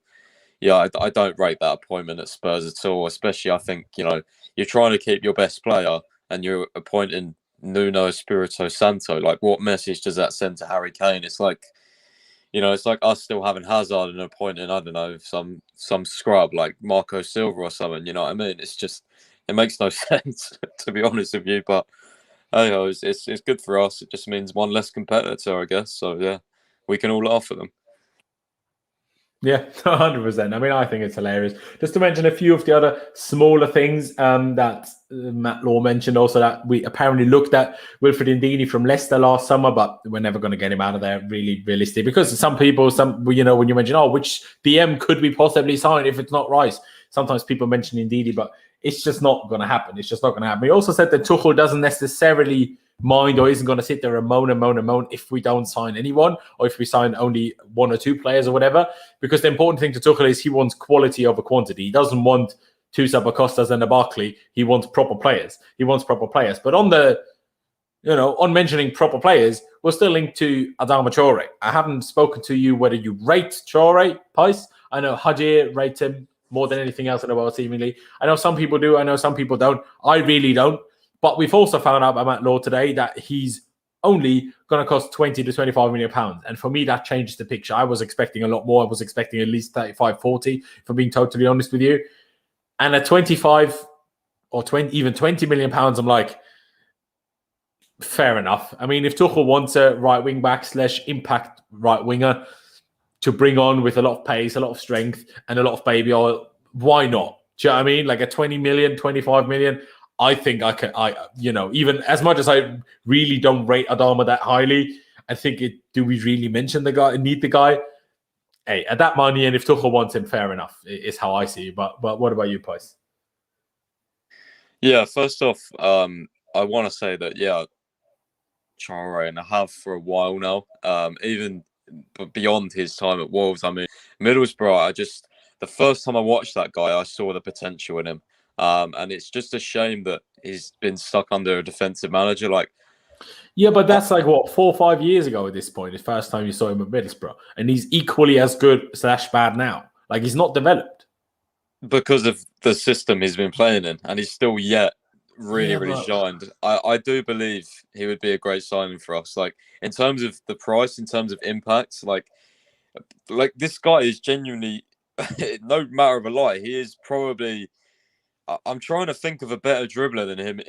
yeah, I don't rate that appointment at Spurs at all. Especially, I think, you're trying to keep your best player and you're appointing Nuno Espirito Santo. Like, what message does that send to Harry Kane? It's like, it's like us still having Hazard and appointing, I don't know, some scrub like Marco Silva or something. You know what I mean? It's just, it makes no sense, to be honest with you. But hey, it's good for us. It just means one less competitor, I guess. So yeah, we can all laugh at them. Yeah, 100%. I mean, I think it's hilarious. Just to mention a few of the other smaller things that Matt Law mentioned also, that we apparently looked at Wilfred Ndidi from Leicester last summer, but we're never going to get him out of there, really realistic. Because some people, when you mention, which DM could we possibly sign if it's not Rice? Sometimes people mention Ndidi, but it's just not going to happen. It's just not going to happen. He also said that Tuchel doesn't necessarily mind or isn't going to sit there and moan if we don't sign anyone or if we sign only one or two players or whatever, because the important thing to Tuchel is he wants quality over quantity. He doesn't want two Sabacostas and a Barkley. He wants proper players. But on mentioning proper players, we're still linked to Adama Traore. I haven't spoken to you whether you rate Traore, Pais. I know Hajir rates him more than anything else in the world, seemingly. I know some people do. I know some people don't. I really don't. But we've also found out by Matt Law today that he's only going to cost 20 to 25 million pounds. And for me, that changes the picture. I was expecting a lot more. I was expecting at least 35, 40, if I'm being totally honest with you. And at 25 or 20, even 20 million pounds, I'm like, fair enough. I mean, if Tuchel wants a right wing back / impact right winger to bring on with a lot of pace, a lot of strength, and a lot of baby oil, why not? Do you know what I mean? Like a 20 million, 25 million. I think even as much as I really don't rate Adama that highly, I think do we really mention the guy, need the guy? Hey, at that money, and if Tuchel wants him, fair enough, is how I see it. But what about you, Pais? Yeah, first off, I want to say that, yeah, Traore, and I have for a while now, even beyond his time at Wolves. I mean, Middlesbrough, the first time I watched that guy, I saw the potential in him. And it's just a shame that he's been stuck under a defensive manager. Yeah, but that's like, what, 4 or 5 years ago at this point, the first time you saw him at Middlesbrough. And he's equally as good / bad now. Like, he's not developed. Because of the system he's been playing in. And he's still yet really shined. I do believe he would be a great signing for us. Like, in terms of the price, in terms of impact, like this guy is genuinely, no matter of a lie, he is probably... I'm trying to think of a better dribbler than him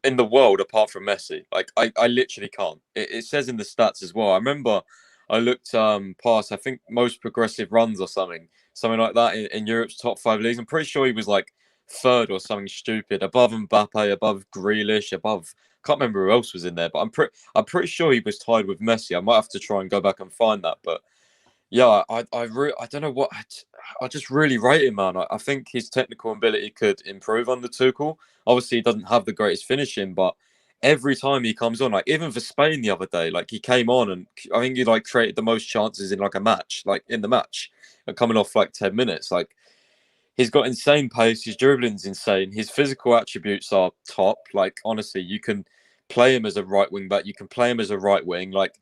in the world apart from Messi. Like, I literally can't. It says in the stats as well. I remember I looked past, I think, most progressive runs or something like that in Europe's top 5 leagues. I'm pretty sure he was like third or something stupid, above Mbappe, above Grealish, above... Can't remember who else was in there, but I'm pretty sure he was tied with Messi. I might have to try and go back and find that, but Yeah, I don't know what I just really rate him, man. I think his technical ability could improve under Tuchel. Obviously, he doesn't have the greatest finishing, but every time he comes on, like even for Spain the other day, like he came on and I think he like created the most chances in like a match, like in the match, coming off like 10 minutes. Like he's got insane pace, his dribbling's insane, his physical attributes are top. Like honestly, you can play him as a right wing back, you can play him as a right wing, like.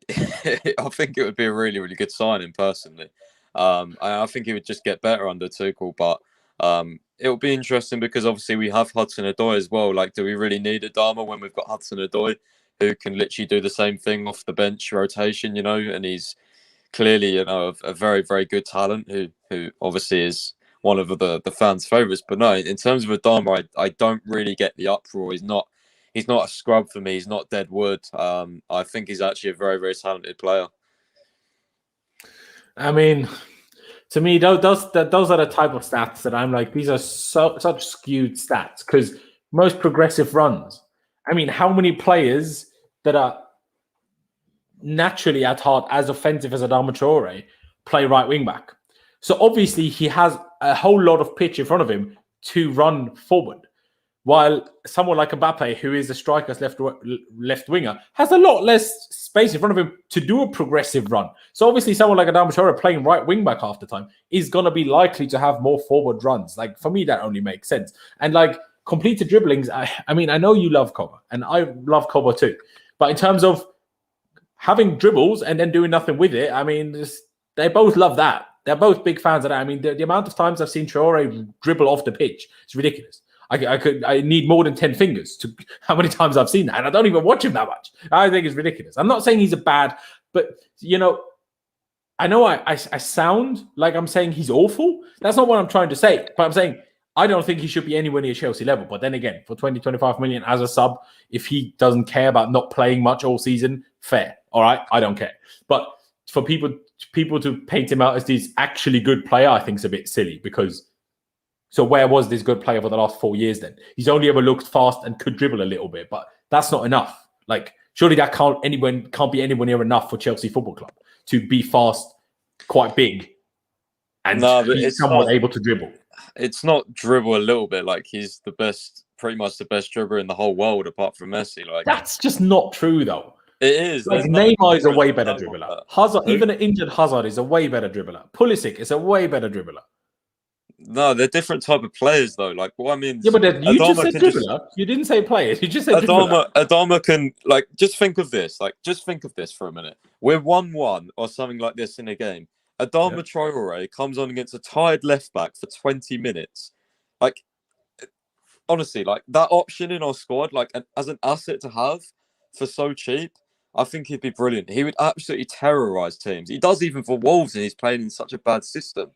I think it would be a really, really good signing personally. I think he would just get better under Tuchel, but it'll be interesting because obviously we have Hudson-Odoi as well. Like, do we really need Adama when we've got Hudson-Odoi who can literally do the same thing off the bench rotation, you know? And he's clearly, you know, a very, very good talent who obviously is one of the fans' favourites. But no, in terms of Adama, I don't really get the uproar. He's not a scrub for me. He's not dead wood. I think he's actually a very, very talented player. I mean, to me, those are the type of stats that I'm like, these are such skewed stats because most progressive runs. I mean, how many players that are naturally at heart as offensive as Adama Traore play right wing back? So obviously he has a whole lot of pitch in front of him to run forward. While someone like Mbappe, who is a striker's left winger, has a lot less space in front of him to do a progressive run. So obviously someone like Adama Traore playing right wing back half the time is going to be likely to have more forward runs. Like for me, that only makes sense. And like completed dribblings, I mean, I know you love Koba and I love Koba too. But in terms of having dribbles and then doing nothing with it, I mean, they both love that. They're both big fans of that. I mean, the amount of times I've seen Traore dribble off the pitch, it's ridiculous. I need more than 10 fingers to how many times I've seen that. And I don't even watch him that much. I think it's ridiculous. I'm not saying he's a bad, but you know I sound like I'm saying he's awful. That's not what I'm trying to say. But I'm saying I don't think he should be anywhere near Chelsea level. But then again, for 20, 25 million as a sub, if he doesn't care about not playing much all season, fair. All right. I don't care. But for people to paint him out as this actually good player, I think is a bit silly because so where was this good player for the last 4 years then? He's only ever looked fast and could dribble a little bit, but that's not enough. Like, surely that can't be anywhere near enough for Chelsea Football Club to be fast, quite big, and be somewhat able to dribble. It's not dribble a little bit. Like, he's pretty much the best dribbler in the whole world apart from Messi. Like, that's just not true, though. It is. Like, Neymar is a way better dribbler. Hazard, even an injured Hazard is a way better dribbler. Pulisic is a way better dribbler. No, they're different type of players, though. Like, what I mean, yeah, but you just said dribbler. You didn't say players. You just said dribbler. Adama can, like, just think of this. Like, just think of this for a minute. We're 1-1 or something like this in a game. Adama Traore comes on against a tired left back for 20 minutes. Like, honestly, like that option in our squad, like as an asset to have for so cheap, I think he'd be brilliant. He would absolutely terrorize teams. He does even for Wolves, and he's playing in such a bad system.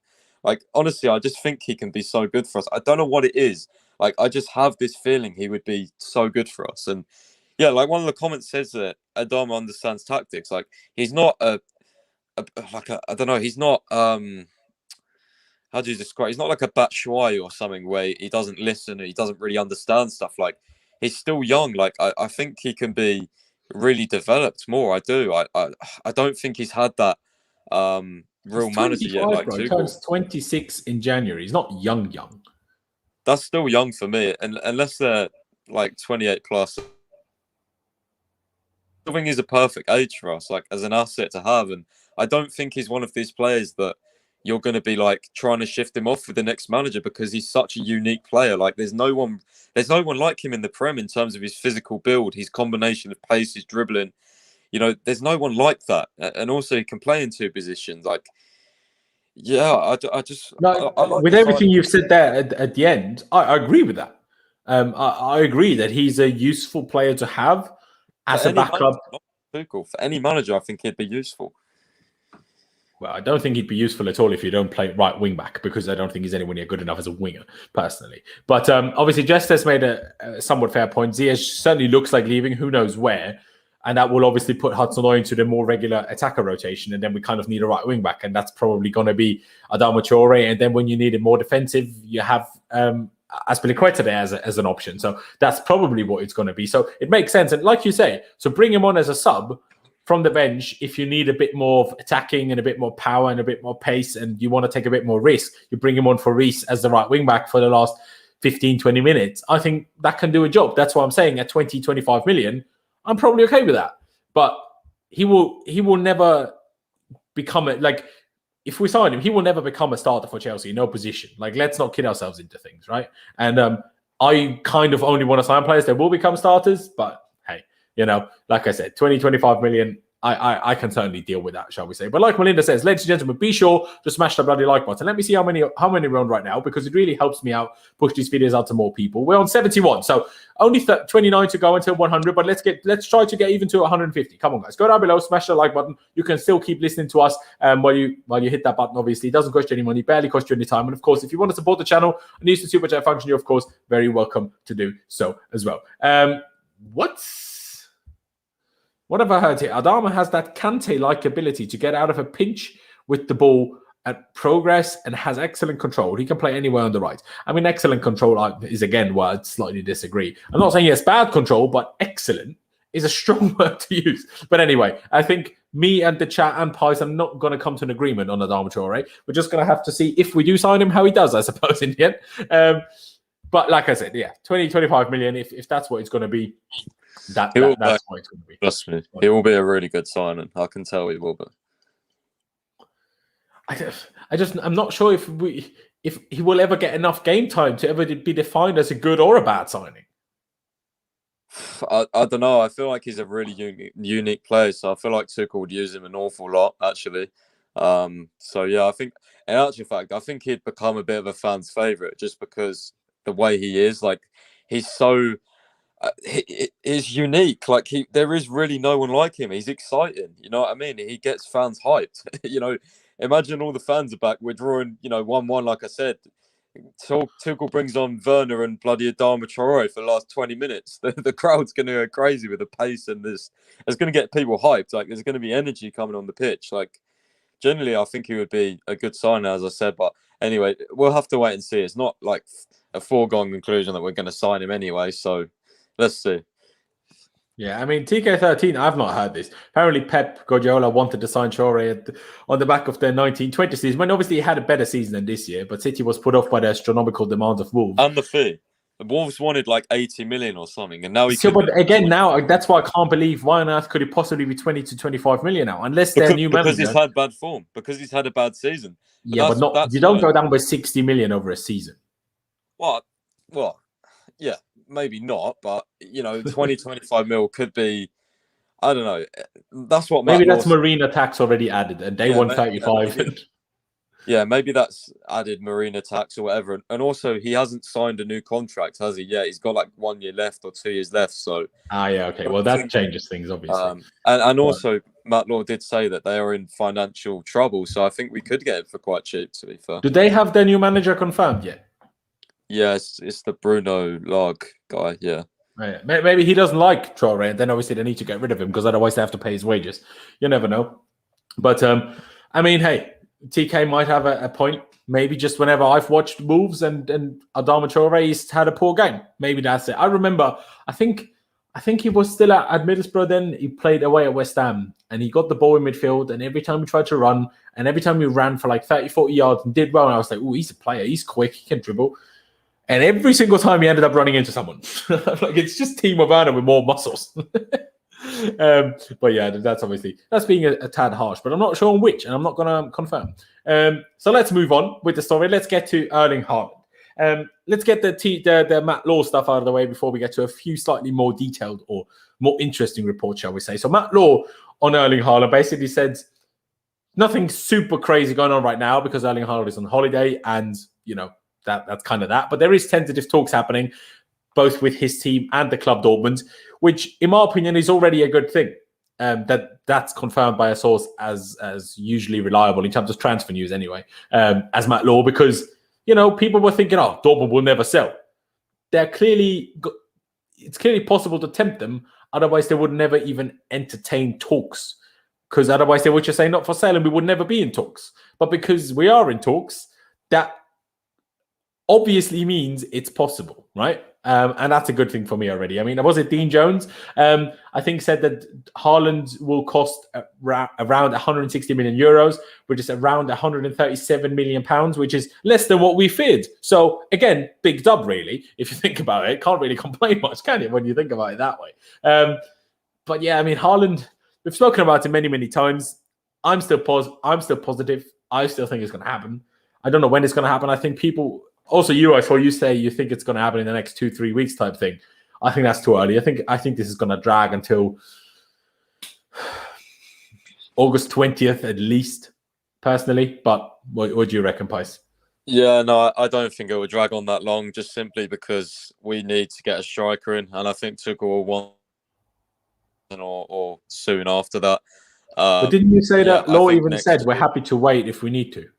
Like, honestly, I just think he can be so good for us. I don't know what it is. Like, I just have this feeling he would be so good for us. And yeah, like one of the comments says that Adama understands tactics. Like, he's not I don't know, he's not, how do you describe? He's not like a Batshuayi or something where he doesn't listen and he doesn't really understand stuff. Like, he's still young. Like, I think he can be really developed more. I do. I don't think he's had that, real manager yet, like Tuchel. He turns 26 in January. He's not young. That's still young for me, and unless they're like 28 plus. I think he's a perfect age for us, like as an asset to have, and I don't think he's one of these players that you're going to be like trying to shift him off with the next manager because he's such a unique player. Like there's no one like him in the Prem in terms of his physical build, his combination of pace, his dribbling. You know, there's no one like that. And also he can play in two positions. Like, yeah, I just... No, I like with everything you've said there at the end, I agree with that. I agree that he's a useful player to have as a backup. For any manager, I think he'd be useful. Well, I don't think he'd be useful at all if you don't play right wing back because I don't think he's anywhere near good enough as a winger, personally. But obviously, Jess has made a somewhat fair point. Ziyech certainly looks like leaving, who knows where. And that will obviously put Hudson-Odoi into the more regular attacker rotation. And then we kind of need a right wing back. And that's probably going to be Adama Traore. And then when you need it more defensive, you have Azpilicueta there as an option. So that's probably what it's going to be. So it makes sense. And like you say, so bring him on as a sub from the bench, if you need a bit more of attacking and a bit more power and a bit more pace and you want to take a bit more risk, you bring him on for Reece as the right wing back for the last 15, 20 minutes. I think that can do a job. That's what I'm saying. At 20, 25 million, I'm probably okay with that. But he will never become if we sign him, he will never become a starter for Chelsea, no position. Like, let's not kid ourselves into things, right? And I kind of only want to sign players that will become starters, but hey, like I said, 20, 25 million, I can certainly deal with that, shall we say. But like Melinda says, ladies and gentlemen, be sure to smash the bloody like button. Let me see how many we're on right now, because it really helps me out, push these videos out to more people. We're on 71, so only 29 to go until 100, but let's try to get even to 150. Come on, guys. Go down below, smash the like button. You can still keep listening to us while you hit that button, obviously. It doesn't cost you any money, barely cost you any time. And of course, if you want to support the channel and use the super chat function, you're of course very welcome to do so as well. What have I heard here? Adama has that Kante-like ability to get out of a pinch with the ball at progress and has excellent control. He can play anywhere on the right. I mean, excellent control is, again, where I'd slightly disagree. I'm not saying he has bad control, but excellent is a strong word to use. But anyway, I think me and the chat and Pies are not going to come to an agreement on Adama Traore. We're just going to have to see if we do sign him, how he does, I suppose, in the end. But like I said, 20, 25 million, if that's what it's going to be, that's what it's going to be. Trust me, he will be a really good signing. I can tell he will be. I'm not sure if he will ever get enough game time to ever be defined as a good or a bad signing. I don't know. I feel like he's a really unique player, so I feel like Tuchel would use him an awful lot, actually. So yeah, I think, in actual fact, I think he'd become a bit of a fan's favourite just because the way he is, like, he's so he's unique. Like, there is really no one like him. He's exciting. You know what I mean? He gets fans hyped. Imagine all the fans are back. We're drawing, 1-1, like I said. Tuchel brings on Werner and bloody Adama Traore for the last 20 minutes. The crowd's going to go crazy with the pace and this. It's going to get people hyped. Like, there's going to be energy coming on the pitch. Like, generally, I think he would be a good signer, as I said. But anyway, we'll have to wait and see. It's not like a foregone conclusion that we're going to sign him anyway. So let's see. Yeah, I mean, TK13, I've not heard this. Apparently, Pep Guardiola wanted to sign Traore on the back of their 1920 season, when obviously he had a better season than this year, but City was put off by the astronomical demands of Wolves. And the fee. The Wolves wanted like 80 million or something, and now but again, now that's why I can't believe why on earth could it possibly be 20 to 25 million now, unless they're new manager. Because he's had bad form, because he's had a bad season. But you don't go down by 60 million over a season. What? Yeah, maybe not, but 20, 25 mil could be. I don't know. That's what maybe that's Marina tax already added, and they want 35. Yeah, maybe that's added marina tax or whatever. And also, he hasn't signed a new contract, has he? Yeah, he's got like 1 year left or 2 years left. So yeah, okay. Well, that changes things, obviously. And also, Matt Law did say that they are in financial trouble. So I think we could get it for quite cheap, to be fair. Do they have their new manager confirmed yet? Yes, it's the Bruno Lage guy, yeah. Right. Maybe he doesn't like Traore, and then obviously they need to get rid of him because otherwise they have to pay his wages. You never know. But, I mean, hey, TK might have a point. Maybe just whenever I've watched Wolves and Adama Traore, he's had a poor game. Maybe that's it. I remember, I think he was still at Middlesbrough then. He played away at West Ham, and he got the ball in midfield, and every time he tried to run, and every time he ran for like 30, 40 yards and did well, and I was like, oh, he's a player. He's quick. He can dribble. And every single time he ended up running into someone. Like, it's just Timo Werner with more muscles. But yeah, that's being a tad harsh, but I'm not sure on which, and I'm not going to confirm. So let's move on with the story. Let's get to Erling Haaland. Let's get the Matt Law stuff out of the way before we get to a few slightly more detailed or more interesting reports, shall we say. So Matt Law on Erling Haaland basically said nothing super crazy going on right now because Erling Haaland is on holiday, and that's kind of that. But there is tentative talks happening, both with his team and the club Dortmund, which, in my opinion, is already a good thing. That's confirmed by a source as usually reliable in terms of transfer news, anyway, as Matt Law, because people were thinking, oh, Dortmund will never sell. It's clearly possible to tempt them. Otherwise, they would never even entertain talks, because otherwise they would just say not for sale, and we would never be in talks. But because we are in talks, that obviously means it's possible, right? And that's a good thing for me already. I mean, was it Dean Jones? I think said that Haaland will cost around 160 million euros, which is around 137 million pounds, which is less than what we feared. So again, big dub, really. If you think about it, can't really complain much, can you, when you think about it that way? But yeah, I mean, Haaland, we've spoken about it many, many times. I'm still positive. I still think it's going to happen. I don't know when it's going to happen. I think people, also you, I saw you say you think it's going to happen in the next 2-3 weeks type thing. I think that's too early. I think this is going to drag until August 20th at least, personally. But what do you reckon, Pice? Yeah, no, I don't think it will drag on that long, just simply because we need to get a striker in, and I think Tuchel will want or soon after that. But didn't you say that Law even said we're year, happy to wait if we need to?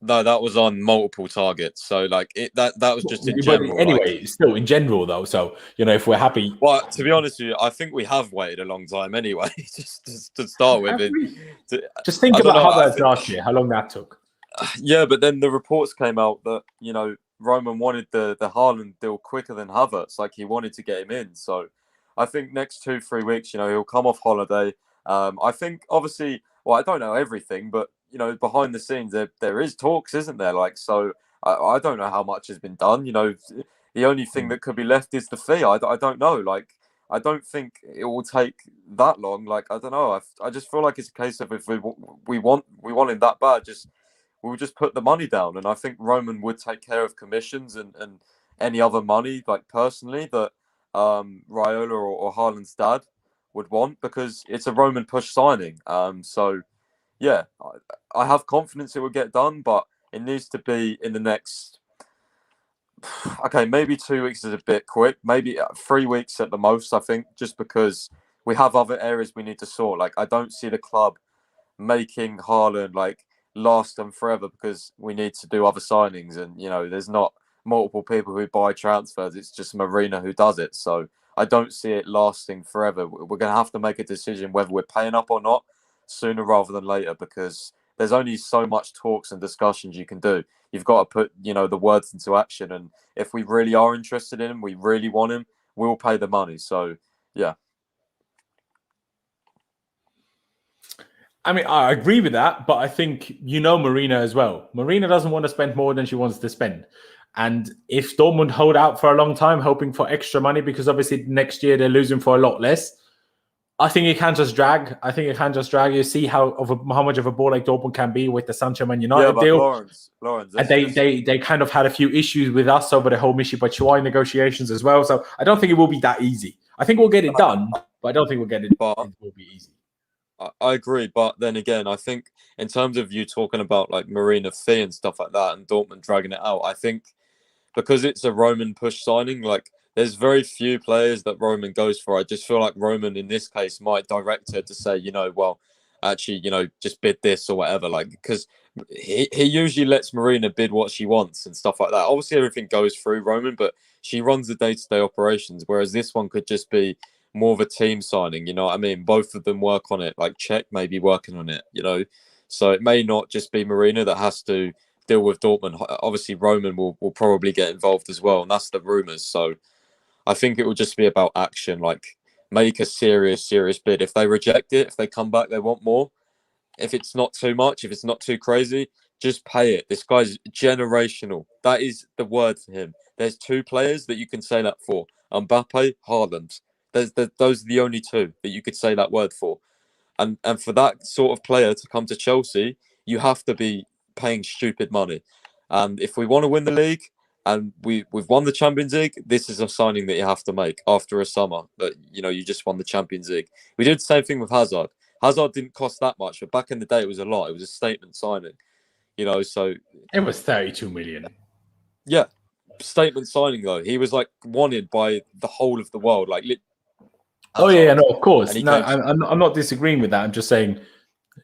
No, that was on multiple targets. So like that was just in general. But anyway, still in general though. So if we're happy. Well, to be honest with you, I think we have waited a long time anyway. just to start with, just think about how that last year, how long that took. Yeah, but then the reports came out that Roman wanted the Haaland deal quicker than Havertz. Like he wanted to get him in. So I think next 2-3 weeks, he'll come off holiday. I think obviously, well, I don't know everything, but behind the scenes, there is talks, isn't there? Like, so I don't know how much has been done. The only thing that could be left is the fee. I don't know. Like, I don't think it will take that long. Like, I don't know. I just feel like it's a case of if we want him that bad, we'll just put the money down. And I think Roman would take care of commissions and any other money, like personally, that Raiola or Haaland's dad would want, because it's a Roman push signing. So yeah, I have confidence it will get done, but it needs to be in the next. Okay, maybe 2 weeks is a bit quick. Maybe 3 weeks at the most, I think, just because we have other areas we need to sort. Like, I don't see the club making Haaland like last and forever, because we need to do other signings, and there's not multiple people who buy transfers. It's just Marina who does it. So I don't see it lasting forever. We're going to have to make a decision whether we're paying up or not sooner rather than later, because there's only so much talks and discussions you can do. You've got to put, the words into action. And if we really are interested in him, we really want him, we'll pay the money. So, yeah. I mean, I agree with that, but I think Marina as well. Marina doesn't want to spend more than she wants to spend. And if Dortmund hold out for a long time, hoping for extra money, because obviously next year they're losing for a lot less, I think it can just drag. You see how much of a ball like Dortmund can be with the Sancho Man United deal. Laurenz, and they kind of had a few issues with us over the whole Michy Batshuayi negotiations as well. So I don't think it will be that easy. I think we'll get it done, but I don't think it will be easy. I agree, but then again, I think in terms of you talking about like Marina fee and stuff like that, and Dortmund dragging it out, I think because it's a Roman push signing, like there's very few players that Roman goes for. I just feel like Roman in this case might direct her to say, well, actually, just bid this or whatever, like, because he usually lets Marina bid what she wants and stuff like that. Obviously, everything goes through Roman, but she runs the day-to-day operations, whereas this one could just be more of a team signing, you know what I mean? Both of them work on it, like Czech may be working on it, So it may not just be Marina that has to deal with Dortmund. Obviously, Roman will probably get involved as well, and that's the rumours. So I think it will just be about action, like make a serious bid. If they reject it, if they come back, they want more. If it's not too much, if it's not too crazy, just pay it. This guy's generational. That is the word for him. There's two players that you can say that for. Mbappe, Haaland. Those are the only two that you could say that word for. And for that sort of player to come to Chelsea, you have to be paying stupid money. And if we want to win the league and we've won the Champions League, this is a signing that you have to make after a summer that, you just won the Champions League. We did the same thing with Hazard. Hazard didn't cost that much, but back in the day, it was a lot. It was a statement signing, so... It was 32 million. Yeah. Statement signing, though. He was, wanted by the whole of the world. Oh, yeah, no, of course. No, I'm not disagreeing with that. I'm just saying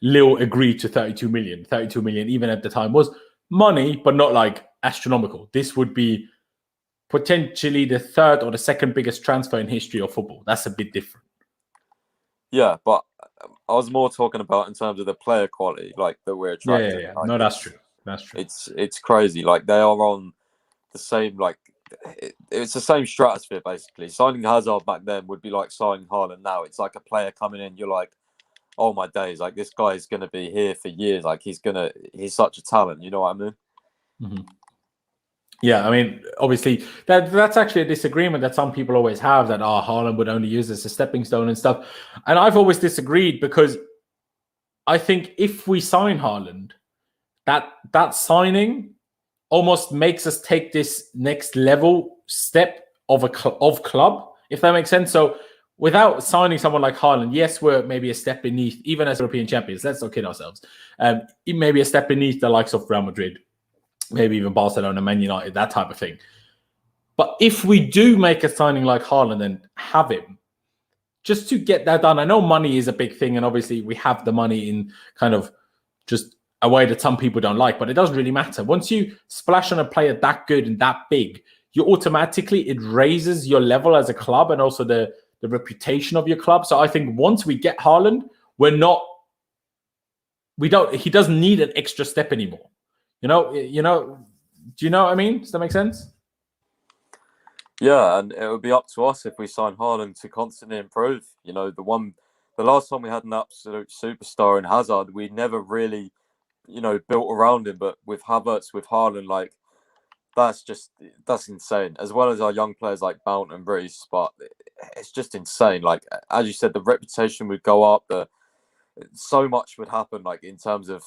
Lille agreed to 32 million. 32 million, even at the time, was money, but not, astronomical. This would be potentially the third or the second biggest transfer in history of football. That's a bit different. Yeah, but I was more talking about in terms of the player quality, that we're attracting. Yeah. No, that's true. That's true. It's crazy. They are on the same it's the same stratosphere basically. Signing Hazard back then would be like signing Haaland now. It's like a player coming in. You're like, oh my days, like this guy is going to be here for years. Like he's such a talent. You know what I mean? Mm-hmm. Yeah, I mean, obviously, that's actually a disagreement that some people always have, that Haaland would only use as a stepping stone and stuff. And I've always disagreed, because I think if we sign Haaland, that signing almost makes us take this next level step of club, if that makes sense. So without signing someone like Haaland, yes, we're maybe a step beneath, even as European champions. Let's not kid ourselves. Maybe a step beneath the likes of Real Madrid, maybe even Barcelona, Man United, that type of thing. But if we do make a signing like Haaland and have him, just to get that done, I know money is a big thing, and obviously we have the money in kind of just a way that some people don't like, but it doesn't really matter. Once you splash on a player that good and that big, you automatically, it raises your level as a club and also the reputation of your club. So I think once we get Haaland, he doesn't need an extra step anymore. Do you know what I mean? Does that make sense? Yeah, and it would be up to us if we sign Haaland to constantly improve. The last time we had an absolute superstar in Hazard, we never really, built around him. But with Havertz, with Haaland, like that's insane. As well as our young players like Mount and Brees, but it's just insane. Like as you said, the reputation would go up. So much would happen, like in terms of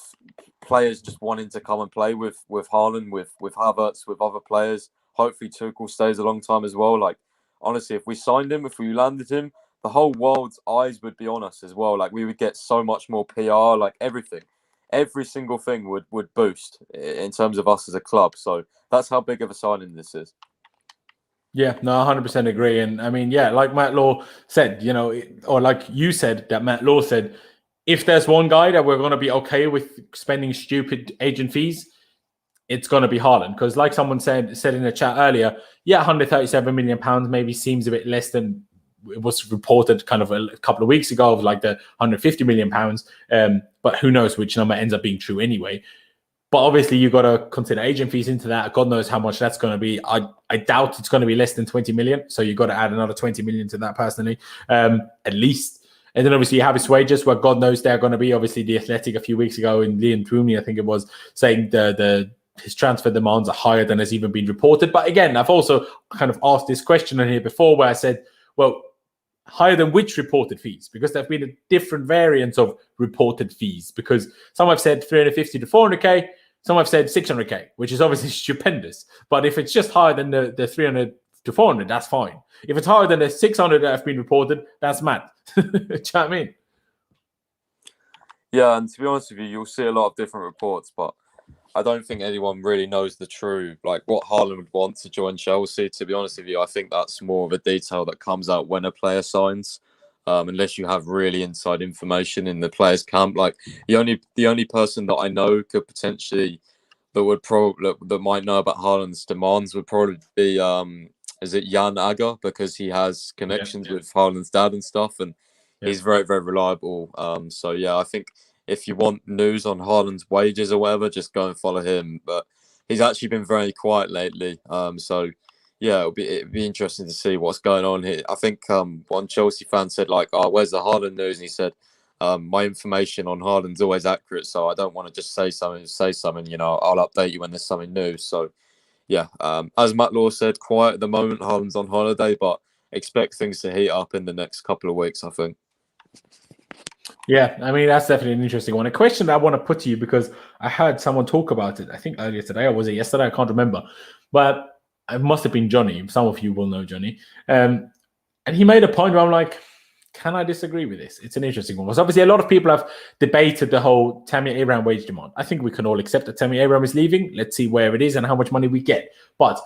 players just wanting to come and play with Haaland, with Havertz, with other players. Hopefully Tuchel stays a long time as well. Like honestly, if we signed him, if we landed him, the whole world's eyes would be on us as well. Like we would get so much more PR, like every single thing would boost in terms of us as a club. So that's how big of a signing this is. Yeah, no, 100% agree. And I mean, yeah, like Matt Law said, or like you said, that Matt Law said, if there's one guy that we're going to be okay with spending stupid agent fees, it's going to be Haaland. Because like someone said in the chat earlier, yeah, £137 million maybe seems a bit less than it was reported kind of a couple of weeks ago of like the £150 million. But who knows which number ends up being true anyway. But obviously you've got to consider agent fees into that. God knows how much that's going to be. I doubt it's going to be less than 20 million. So you've got to add another 20 million to that personally, at least. And then obviously you have his wages, where God knows they're going to be. Obviously The Athletic a few weeks ago in Liam Twomey, I think it was, saying his transfer demands are higher than has even been reported. But again, I've also kind of asked this question on here before, where I said, well, higher than which reported fees? Because there have been a different variants of reported fees. Because some have said 350 to 400k, some have said 600k, which is obviously stupendous. But if it's just higher than the 300 to 400, that's fine. If it's higher than the 600 that have been reported, that's mad. Do you know what I mean? Yeah, and to be honest with you, you'll see a lot of different reports, but I don't think anyone really knows the true, like what Haaland would want to join Chelsea. To be honest with you, I think that's more of a detail that comes out when a player signs, unless you have really inside information in the players' camp. Like the only person that I know could potentially that might know about Haaland's demands would probably be is it Jan Agger, because he has connections with Haaland's dad and stuff, and he's very, very reliable. So yeah, I think if you want news on Haaland's wages or whatever, just go and follow him. But he's actually been very quiet lately. So yeah, it'd be interesting to see what's going on here. I think one Chelsea fan said like, "Oh, where's the Haaland news?" And he said, "My information on Haaland's always accurate, so I don't want to just say something. I'll update you when there's something new." So yeah, as Matt Law said, quiet at the moment. Haaland's on holiday, but expect things to heat up in the next couple of weeks, I think. Yeah, I mean, that's definitely an interesting one. A question that I want to put to you, because I heard someone talk about it, I think earlier today, or was it yesterday? I can't remember. But it must have been Johnny. Some of you will know Johnny. And he made a point where I'm like, can I disagree with this? It's an interesting one. Because obviously a lot of people have debated the whole Tammy Abraham wage demand. I think we can all accept that Tammy Abraham is leaving. Let's see where it is and how much money we get. But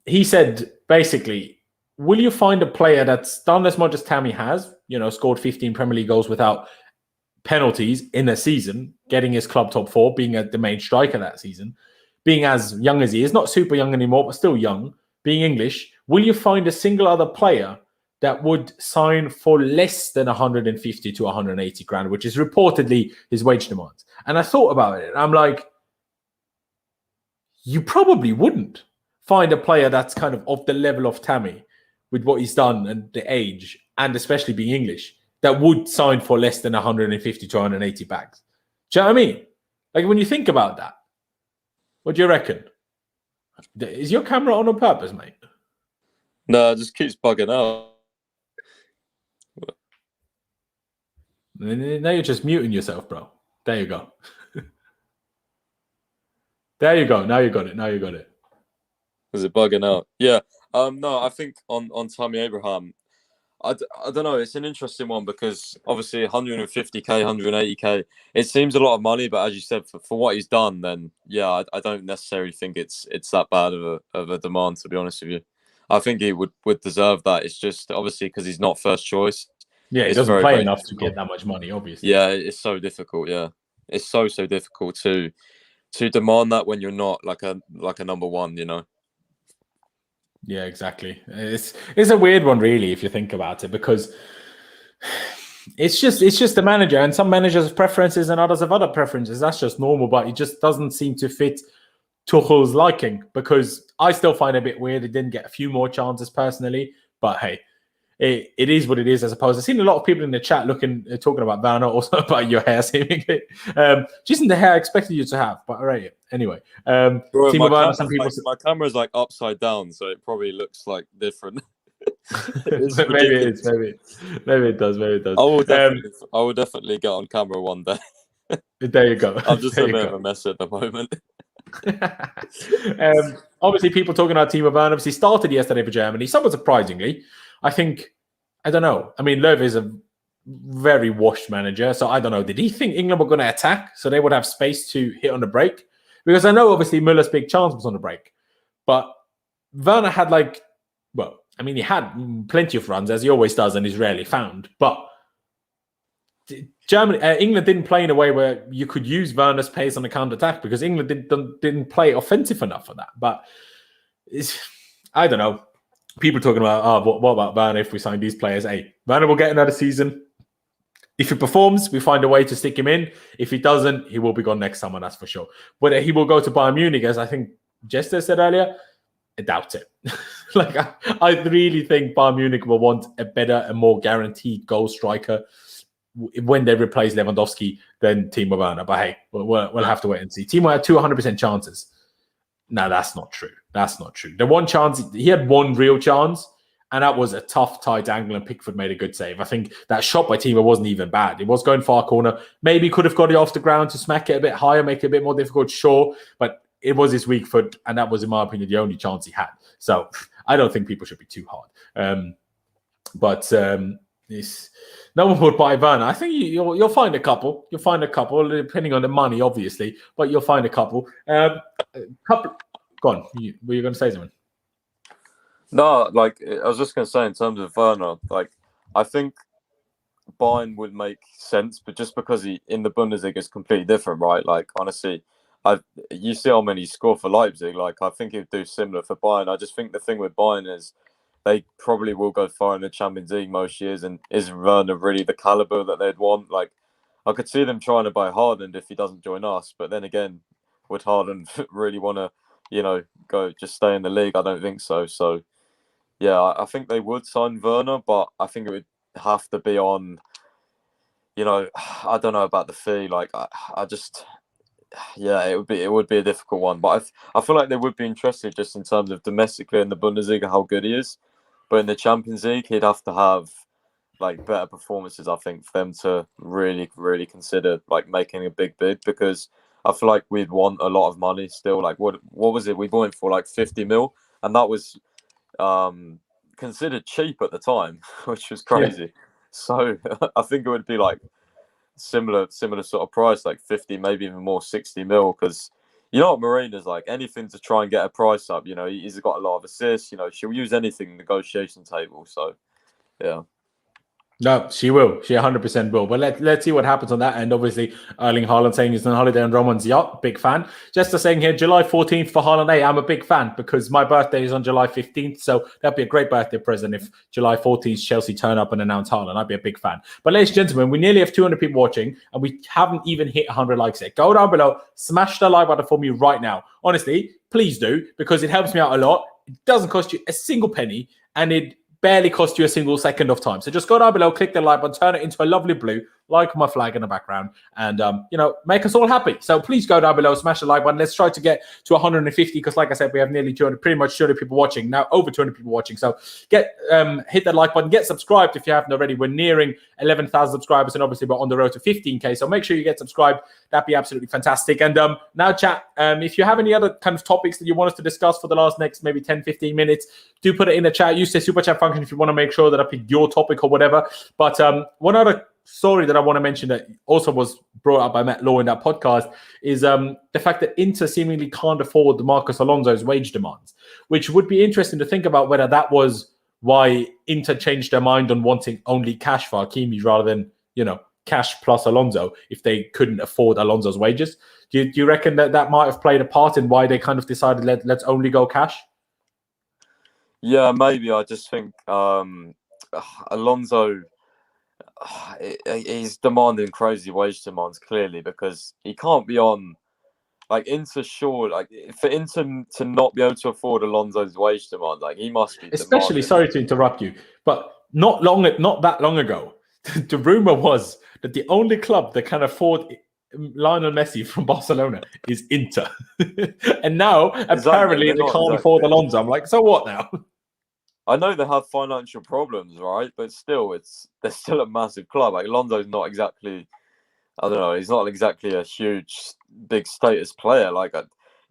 he said, basically, will you find a player that's done as much as Tammy has, scored 15 Premier League goals without penalties in a season, getting his club top four, being the main striker that season, being as young as he is, not super young anymore, but still young, being English, will you find a single other player that would sign for less than 150 to 180 grand, which is reportedly his wage demands? And I thought about it, and I'm like, you probably wouldn't. find a player that's kind of the level of Tammy with what he's done and the age, and especially being English, that would sign for less than 150 to 180 bags. Do you know what I mean? Like, when you think about that, what do you reckon? Is your camera on purpose, mate? No, it just keeps bugging out. Now you're just muting yourself, bro. There you go. There you go. Now you got it. Is it bugging out? Yeah. No, I think on Tammy Abraham, I don't know. It's an interesting one because obviously 150k, 180k, it seems a lot of money, but as you said, for what he's done, then yeah, I don't necessarily think it's that bad of a demand, to be honest with you. I think he would deserve that. It's just obviously because he's not first choice. Yeah, he doesn't play enough to get that much money, obviously. Yeah, it's so difficult. Yeah, it's so difficult to demand that when you're not like a number one, you know. Yeah, exactly. It's a weird one, really, if you think about it, because it's just the manager, and some managers have preferences and others have other preferences. That's just normal, but it just doesn't seem to fit Tuchel's liking, because I still find it a bit weird. It didn't get a few more chances personally, but hey, it is what it is, I suppose. I've seen a lot of people in the chat talking about Werner, also about your hair seemingly. Isn't the hair I expected you to have, but all right. Anyway, Bro, my camera's like upside down, so it probably looks like different. Maybe it is. Maybe it does. I will definitely get on camera one day. There you go. I'm just a bit of a mess at the moment. Obviously, people talking about Timo Werner. Obviously, started yesterday for Germany. Somewhat surprisingly, I don't know. I mean, Löw is a very washed manager, so I don't know. Did he think England were going to attack so they would have space to hit on the break? Because I know, obviously, Muller's big chance was on the break, but Werner had he had plenty of runs, as he always does, and is rarely found. But England didn't play in a way where you could use Werner's pace on the counter-attack, because England didn't play offensive enough for that. But I don't know. People talking about, what about Werner if we sign these players? Hey, Werner will get another season. If he performs, we find a way to stick him in. If he doesn't, he will be gone next summer, that's for sure. Whether he will go to Bayern Munich, as I think Jester said earlier, I doubt it. I really think Bayern Munich will want a better and more guaranteed goal striker when they replace Lewandowski than Timo Werner. But hey, we'll have to wait and see. Timo had 200% chances. No, that's not true. The one chance, he had one real chance, and that was a tough, tight angle, and Pickford made a good save. I think that shot by Timo wasn't even bad. It was going far corner. Maybe could have got it off the ground to smack it a bit higher, make it a bit more difficult, sure. But it was his weak foot, and that was, in my opinion, the only chance he had. So I don't think people should be too hard. No one would buy Werner. I think you'll find a couple. You'll find a couple, depending on the money, obviously. But you'll find a couple. Go on. Were you going to say something? No, I was just going to say, in terms of Werner, I think Bayern would make sense, but just because he in the Bundesliga is completely different, right? Honestly, you see how many he scored for Leipzig. I think he'd do similar for Bayern. I just think the thing with Bayern is they probably will go far in the Champions League most years, and is Werner really the caliber that they'd want? I could see them trying to buy Haaland if he doesn't join us, but then again, would Haaland really want to, go just stay in the league? I don't think so. So, yeah, I think they would sign Werner, but I think it would have to be on, I don't know about the fee. It would be a difficult one. But I feel like they would be interested just in terms of domestically in the Bundesliga, how good he is. But in the Champions League, he'd have to have better performances, I think, for them to really, really consider making a big bid, because I feel like we'd want a lot of money still. What was it? We bought him for 50 mil, and that was considered cheap at the time, which was crazy. Yeah. So I think it would be similar sort of price, 50, maybe even more, 60 mil, because you know what Marina's like, anything to try and get a price up. He's got a lot of assists. She'll use anything in the negotiation table. So, yeah. No, she will. She 100% will. But let's see what happens on that end. Obviously, Erling Haaland saying he's on holiday on Roman's yacht. Big fan. Just saying here, July 14th for Haaland. Hey, I'm a big fan because my birthday is on July 15th. So that'd be a great birthday present if July 14th Chelsea turn up and announce Haaland. I'd be a big fan. But ladies and gentlemen, we nearly have 200 people watching and we haven't even hit 100 likes yet. Go down below, smash the like button for me right now. Honestly, please do because it helps me out a lot. It doesn't cost you a single penny and it barely cost you a single second of time. So just go down below, click the like button, turn it into a lovely blue, like my flag in the background, and make us all happy. So please go down below, smash the like button. Let's try to get to 150 because, like I said, we have nearly 200, pretty much 200 people watching now, over 200 people watching. So hit that like button, get subscribed if you haven't already. We're nearing 11,000 subscribers, and obviously we're on the road to 15k. So make sure you get subscribed. That'd be absolutely fantastic. And now, chat, if you have any other kind of topics that you want us to discuss for the next maybe 10, 15 minutes, do put it in the chat. Use the super chat function if you want to make sure that I pick your topic or whatever. But one other story that I want to mention that also was brought up by Matt Law in that podcast is the fact that Inter seemingly can't afford Marcos Alonso's wage demands, which would be interesting to think about whether that was why Inter changed their mind on wanting only cash for Hakimi rather than, cash plus Alonso if they couldn't afford Alonso's wages. Do you reckon that might have played a part in why they kind of decided let's only go cash? Yeah, maybe. I just think Alonso, he's demanding crazy wage demands clearly because he can't be on Inter. Sure, for Inter to not be able to afford Alonso's wage demand, he must be. Especially, sorry to interrupt you, but not that long ago, the rumor was that the only club that can afford Lionel Messi from Barcelona is Inter, and now apparently they can't afford Alonso. I'm like, so what now? I know they have financial problems, right? But still, they're still a massive club. Alonso's not exactly, I don't know, he's not exactly a huge, big status player.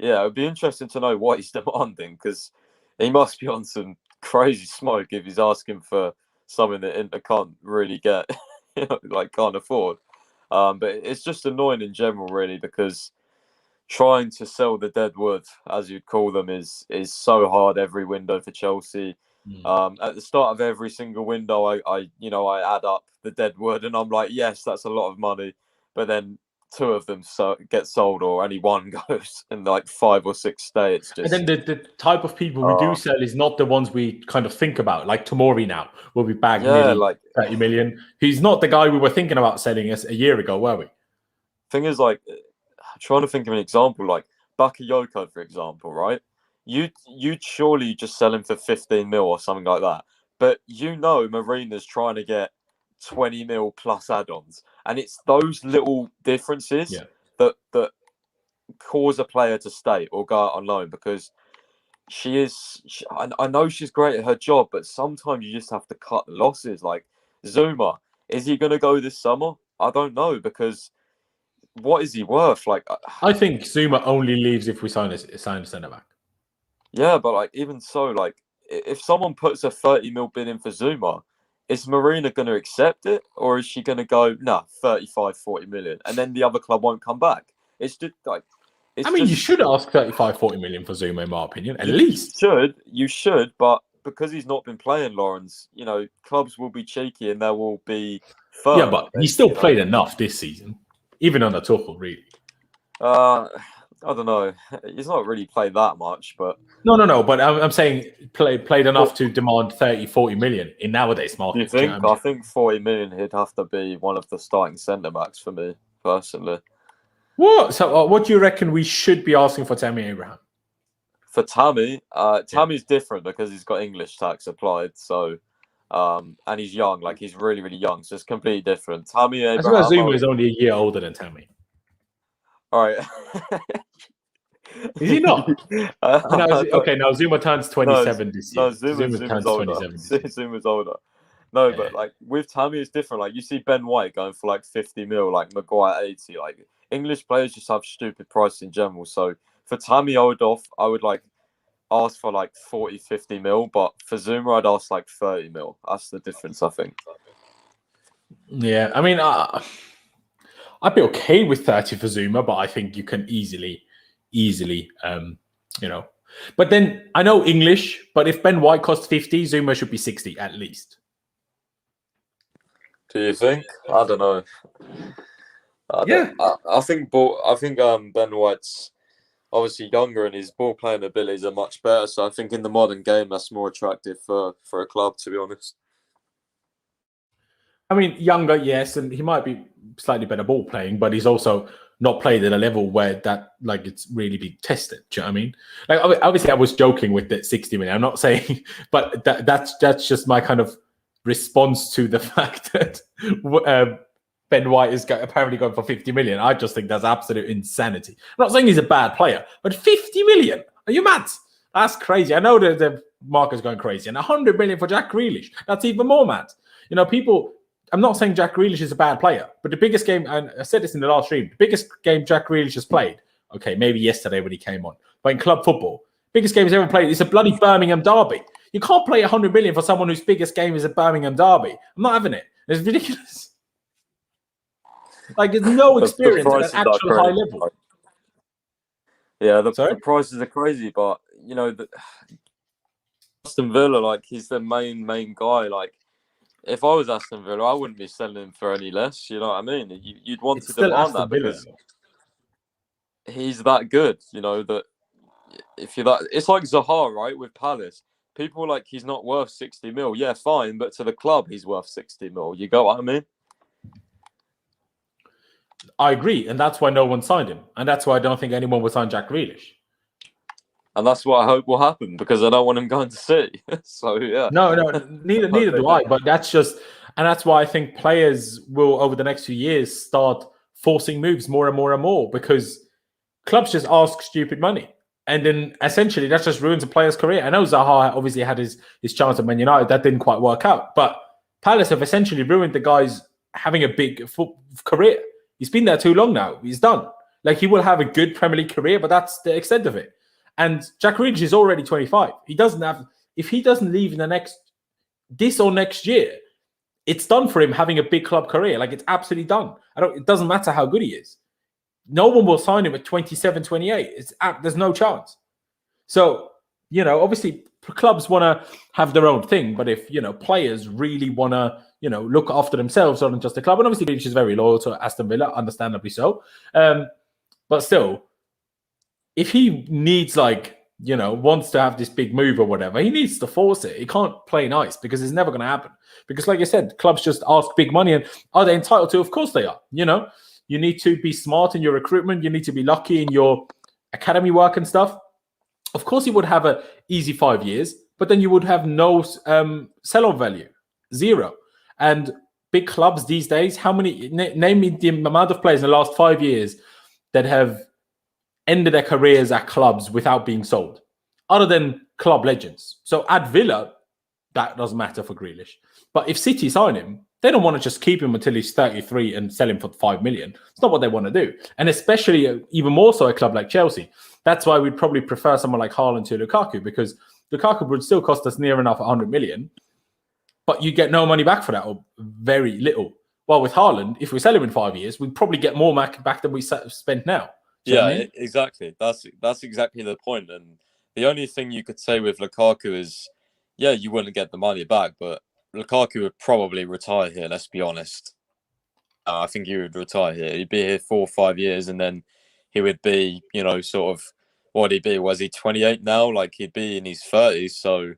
Yeah, it would be interesting to know what he's demanding because he must be on some crazy smoke if he's asking for something that Inter can't really get, can't afford. But it's just annoying in general, really, because trying to sell the dead wood, as you'd call them, is so hard every window for Chelsea. At the start of every single window, I add up the dead wood, and I'm like, yes, that's a lot of money. But then two of them get sold, or only one goes, and 5 or 6 stay. It's just. And then the type of people we do sell is not the ones we kind of think about, like Tomori now, will be bagged nearly 30 million. He's not the guy we were thinking about selling us a year ago, were we? Thing is, trying to think of an example, Bakayoko, for example, right? You'd surely just sell him for 15 mil or something like that. But Marina's trying to get 20 mil plus add-ons. And it's those little differences that cause a player to stay or go out on loan because I know she's great at her job, but sometimes you just have to cut the losses. Like Zuma, is he going to go this summer? I don't know because what is he worth? I think Zuma only leaves if we sign a centre-back. Yeah, but even so, if someone puts a 30 mil bid in for Zuma, is Marina going to accept it? Or is she going to go, 35, 40 million, and then the other club won't come back? It's just you should ask 35, 40 million for Zuma, in my opinion, at least. You should, but because he's not been playing, Laurenz, clubs will be cheeky and there will be firm. Yeah, but he still played enough this season, even under Tuchel, really. I don't know. He's not really played that much, but no. But I'm saying played enough to demand 30, 40 million in nowadays market. You think? I think 40 million. He'd have to be one of the starting centre backs for me personally. What? So, what do you reckon we should be asking for Tammy Abraham? For Tammy, Tammy's different because he's got English tax applied. So, and he's young. He's really, really young. So it's completely different. Tammy Abraham. I suppose Zuma is only a year older than Tammy. All right. Is he not? No, Zuma turns 27 this year. No, Zuma turns 27. Zuma's older. No, yeah. But with Tammy, it's different. You see Ben White going for 50 mil, Maguire 80. English players just have stupid prices in general. So for Tammy, I would ask for 40, 50 mil. But for Zuma, I'd ask 30 mil. That's the difference, I think. Yeah, I mean, I'd be okay with 30 for Zuma, but I think you can easily, But then I know English, but if Ben White costs 50, Zuma should be 60 at least. Do you think? I don't know. Yeah. I think Ben White's obviously younger and his ball playing abilities are much better. So I think in the modern game that's more attractive for a club, to be honest. I mean, younger, yes, and he might be slightly better ball playing, but he's also not played at a level where that like it's really been tested. Do you know what I mean? Like obviously, I was joking with the 60 million. I'm not saying, but that's just my kind of response to the fact that Ben White is apparently going for 50 million. I just think that's absolute insanity. I'm not saying he's a bad player, but 50 million? Are you mad? That's crazy. I know that the market's going crazy, and 100 million for Jack Grealish. That's even more mad. You know, people. I'm not saying Jack Grealish is a bad player, but the biggest game, and I said this in the last stream, the biggest game Jack Grealish has played, okay, maybe yesterday when he came on, but in club football, biggest game he's ever played is a bloody Birmingham derby. You can't play 100 million for someone whose biggest game is a Birmingham derby. I'm not having it. It's ridiculous. Like, there's no experience at an actual high level. Yeah, the prices are crazy, but, you know, Aston Villa, like, he's the main guy, like, if I was Aston Villa, I wouldn't be selling him for any less. You know what I mean? You'd want to demand that because he's that good. You know that if you're that, it's like Zaha, right? With Palace, people like he's not worth 60 mil. Yeah, fine, but to the club, he's worth 60 mil. You got what I mean? I agree, and that's why no one signed him, and that's why I don't think anyone will sign Jack Grealish. And that's what I hope will happen because I don't want him going to City. So yeah. No, neither do I. But that's just, and that's why I think players will over the next few years start forcing moves more and more and more because clubs just ask stupid money, and then essentially that just ruins a player's career. I know Zaha obviously had his chance at Man United, that didn't quite work out, but Palace have essentially ruined the guy's having a big career. He's been there too long now. He's done. Like he will have a good Premier League career, but that's the extent of it. And Jack Grealish is already 25. He doesn't have, if he doesn't leave in this or next year, it's done for him having a big club career. Like it's absolutely done. It doesn't matter how good he is. No one will sign him at 27, 28. There's no chance. So, you know, obviously clubs want to have their own thing, but if, you know, players really want to, you know, look after themselves rather than just the club, and obviously Grealish is very loyal to Aston Villa, understandably so. But still, if he needs, like, you know, wants to have this big move or whatever, he needs to force it. He can't play nice because it's never going to happen. Because, like I said, clubs just ask big money, and are they entitled to? Of course they are. You know, you need to be smart in your recruitment. You need to be lucky in your academy work and stuff. Of course, you would have an easy 5 years, but then you would have no sell-on value, zero. And big clubs these days, how many? Name me the amount of players in the last 5 years that have ended their careers at clubs without being sold, other than club legends. So at Villa, that doesn't matter for Grealish. But if City sign him, they don't want to just keep him until he's 33 and sell him for 5 million. It's not what they want to do. And especially even more so a club like Chelsea. That's why we'd probably prefer someone like Haaland to Lukaku, because Lukaku would still cost us near enough 100 million, but you get no money back for that, or very little. Well, with Haaland, if we sell him in 5 years, we'd probably get more back than we spent now. Yeah, I mean? Exactly. That's exactly the point. And the only thing you could say with Lukaku is, yeah, you wouldn't get the money back, but Lukaku would probably retire here, let's be honest. I think he would retire here. He'd be here 4 or 5 years, and then he would be, you know, sort of, what would he be? Was he 28 now? Like, he'd be in his 30s. So,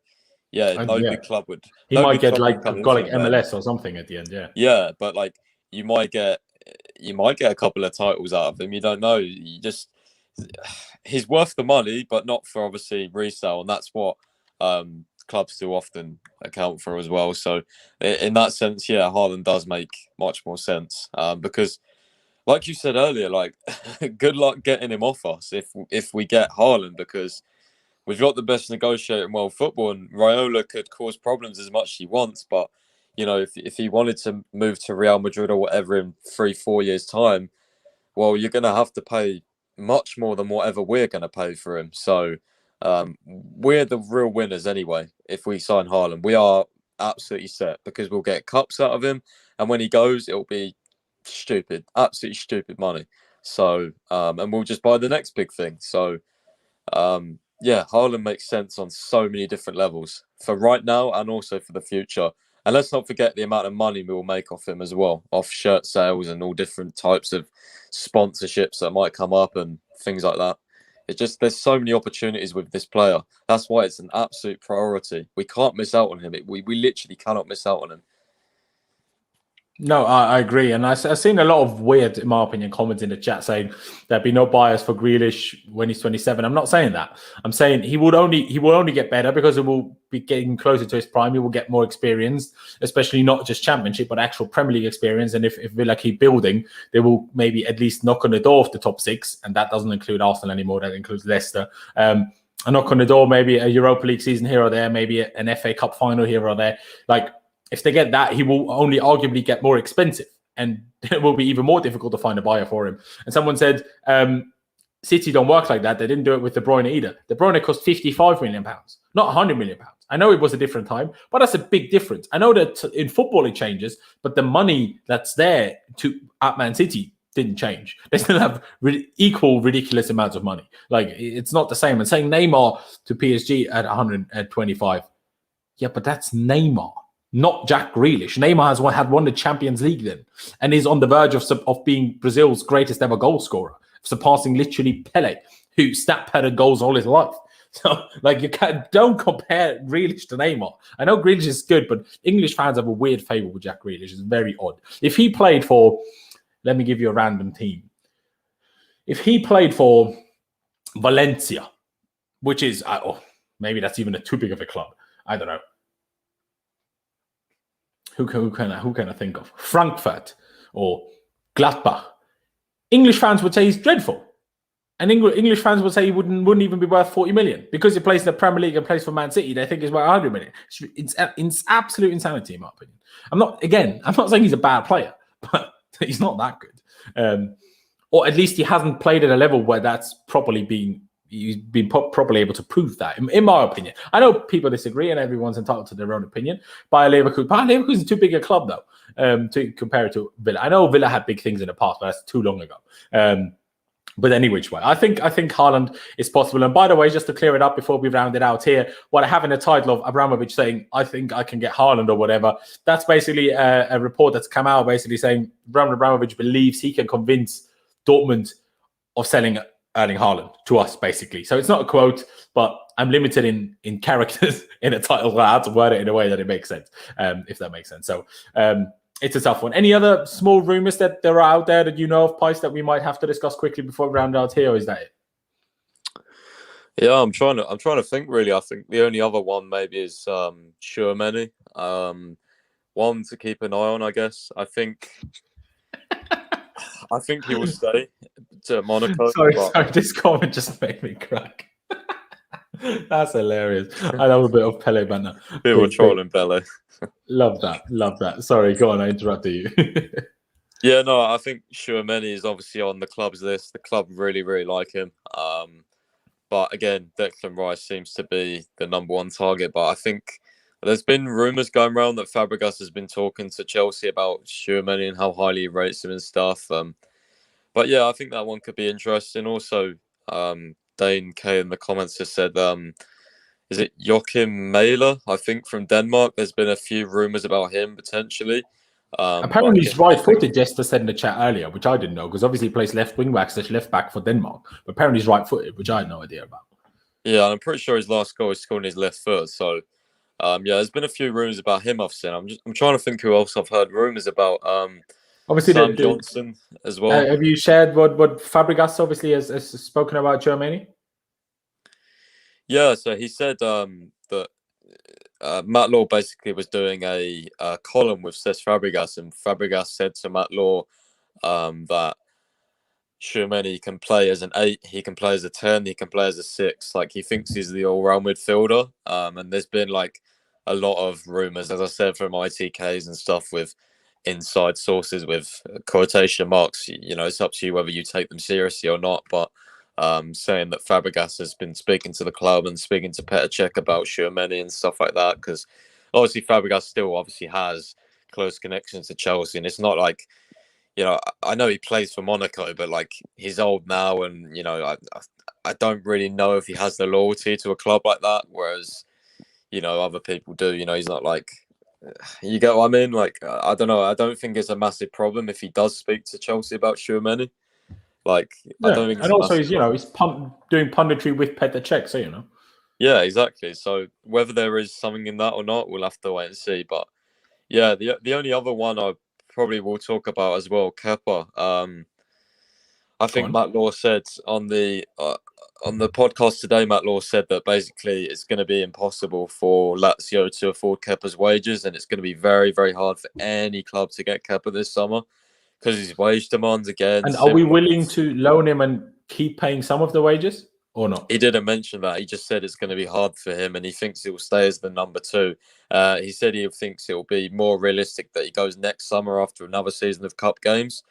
yeah, big club would. He might get like MLS or something at the end, yeah. Yeah, but like, you might get a couple of titles out of him. You don't know. He's worth the money, but not for obviously resale, and that's what clubs do often account for as well. So in that sense, yeah, Haaland does make much more sense because, like you said earlier, like good luck getting him off us if we get Haaland, because we've got the best negotiator in world football, and Raiola could cause problems as much as he wants, but you know, if he wanted to move to Real Madrid or whatever in 3-4 years' time, well, you're going to have to pay much more than whatever we're going to pay for him. So we're the real winners anyway. If we sign Haaland, we are absolutely set because we'll get cups out of him, and when he goes, it'll be absolutely stupid money. So and we'll just buy the next big thing. So yeah, Haaland makes sense on so many different levels for right now and also for the future. And let's not forget the amount of money we will make off him as well, off shirt sales and all different types of sponsorships that might come up and things like that. It's just there's so many opportunities with this player. That's why it's an absolute priority. We can't miss out on him. We literally cannot miss out on him. No, I agree. And I've seen a lot of weird, in my opinion, comments in the chat saying there'd be no bias for Grealish when he's 27. I'm not saying that. I'm saying he will only get better because it will be getting closer to his prime. He will get more experience, especially not just Championship, but actual Premier League experience. And if Villa keep building, they will maybe at least knock on the door of the top 6. And that doesn't include Arsenal anymore. That includes Leicester. A knock on the door, maybe a Europa League season here or there, maybe an FA Cup final here or there. Like, if they get that, he will only arguably get more expensive, and it will be even more difficult to find a buyer for him. And someone said, City don't work like that. They didn't do it with De Bruyne either. De Bruyne cost £55 million, not £100 million. I know it was a different time, but that's a big difference. I know that in football it changes, but the money that's there at Man City didn't change. They still have equal ridiculous amounts of money. Like, it's not the same. And saying Neymar to PSG at 125, yeah, but that's Neymar, not Jack Grealish. Neymar had won the Champions League then and is on the verge of being Brazil's greatest ever goal scorer, surpassing literally Pele, who stat-padded goals all his life. So, like, don't compare Grealish to Neymar. I know Grealish is good, but English fans have a weird favour with Jack Grealish. It's very odd. If he played for, let me give you a random team. If he played for Valencia, which is, maybe that's even too big of a club. I don't know. Who can I think of? Frankfurt or Gladbach. English fans would say he's dreadful. And English fans would say he wouldn't even be worth 40 million. Because he plays in the Premier League and plays for Man City, they think he's worth 100 million. It's absolute insanity, in my opinion. I'm not saying he's a bad player, but he's not that good. Or at least he hasn't played at a level where that's he's been properly able to prove that, in my opinion. I know people disagree and everyone's entitled to their own opinion. Bayer Leverkusen is too big a club, though, to compare it to Villa. I know Villa had big things in the past, but that's too long ago. But any which way, I think Haaland is possible. And by the way, just to clear it up before we round it out here, what I have in the title of Abramovich saying, I think I can get Haaland or whatever, that's basically a report that's come out basically saying Roman Abramovich believes he can convince Dortmund of selling Erling Haaland to us, basically. So it's not a quote, but I'm limited in characters in a title, so I had to word it in a way that it makes sense, if that makes sense. So it's a tough one. Any other small rumors that there are out there that you know of, Pais, that we might have to discuss quickly before we round out here, or is that it? Yeah, I'm trying to think, really. I think the only other one maybe is Tchouaméni. One to keep an eye on, I guess. I think he will stay to Monaco. Sorry, this comment just made me crack. That's hilarious. I love a bit of Pele banter. People trolling Pele. Love that. Sorry, go on, I interrupted you. Yeah, no, I think Tchouaméni is obviously on the club's list. The club really, really like him. But again, Declan Rice seems to be the number one target. But I think there's been rumours going around that Fabregas has been talking to Chelsea about Tchouaméni and how highly he rates him and stuff. But yeah, I think that one could be interesting. Also, Dane K in the comments has said, is it Joachim Mæhle, I think, from Denmark? There's been a few rumours about him potentially. Apparently he's right-footed, Jester said in the chat earlier, which I didn't know, because obviously he plays left wing-back / left back for Denmark. But apparently he's right-footed, which I had no idea about. Yeah, I'm pretty sure his last goal is scored on his left foot. So, yeah, there's been a few rumours about him I've seen. I'm trying to think who else I've heard rumours about. Obviously, Sam Johnson as well. Have you shared what Fabregas obviously has spoken about Germany? Yeah, so he said that Matt Law basically was doing a column with Cesc Fabregas, and Fabregas said to Matt Law that Tchouaméni can play as an 8, he can play as a 10, he can play as a 6. Like, he thinks he's the all-round midfielder. And there's been like a lot of rumours, as I said, from ITKs and stuff with inside sources with quotation marks. You know, it's up to you whether you take them seriously or not. But saying that Fabregas has been speaking to the club and speaking to Petr Cech about Tchouaméni and stuff like that, because obviously Fabregas still obviously has close connections to Chelsea, and it's not like, you know, I know he plays for Monaco, but like, he's old now, and you know, I don't really know if he has the loyalty to a club like that, whereas, you know, other people do. You know, he's not like You get what I mean? Like, I don't know. I don't think it's a massive problem if he does speak to Chelsea about Tchouaméni. Like, I Yeah, don't think it's and a also massive he's problem. he's doing punditry with Petr Cech, so Yeah, exactly. So whether there is something in that or not, we'll have to wait and see. But yeah, the only other one I probably will talk about as well, Kepa. I Go think on. Matt Law said on the podcast today, Matt Law said that basically it's going to be impossible for Lazio to afford Kepa's wages, and it's going to be very, very hard for any club to get Kepa this summer because his wage demands again. And are we Similar. willing to loan him and keep paying some of the wages or not? He didn't mention that. He just said it's going to be hard for him, and he thinks he will stay as the number 2. He said he thinks it will be more realistic that he goes next summer after another season of cup games.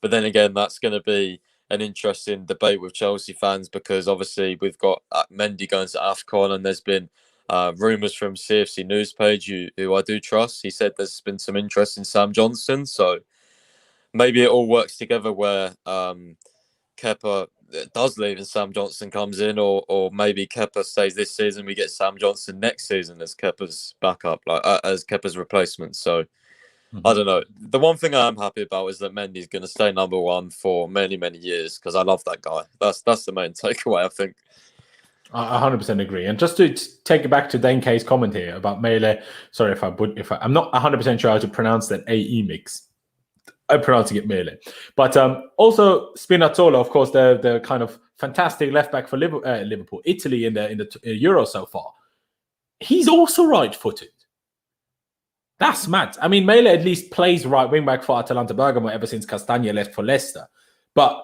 But then again, that's going to be an interesting debate with Chelsea fans because obviously we've got Mendy going to AFCON, and there's been rumours from CFC News page, who I do trust. He said there's been some interest in Sam Johnson, so maybe it all works together where Kepa does leave and Sam Johnson comes in, or maybe Kepa stays this season. We get Sam Johnson next season as Kepa's backup, like as Kepa's replacement. So I don't know. The one thing I am happy about is that Mendy's going to stay number 1 for many, many years because I love that guy. That's the main takeaway, I think. I 100% agree. And just to take it back to Dane K's comment here about Mele, sorry I'm not 100% sure how to pronounce that AE mix. I'm pronouncing it Mele. But also Spinazzola, of course, the kind of fantastic left back for Liverpool, Italy in the Euro so far. He's also right-footed. That's mad. I mean, Mele at least plays right wing back for Atalanta Bergamo ever since Castagna left for Leicester. But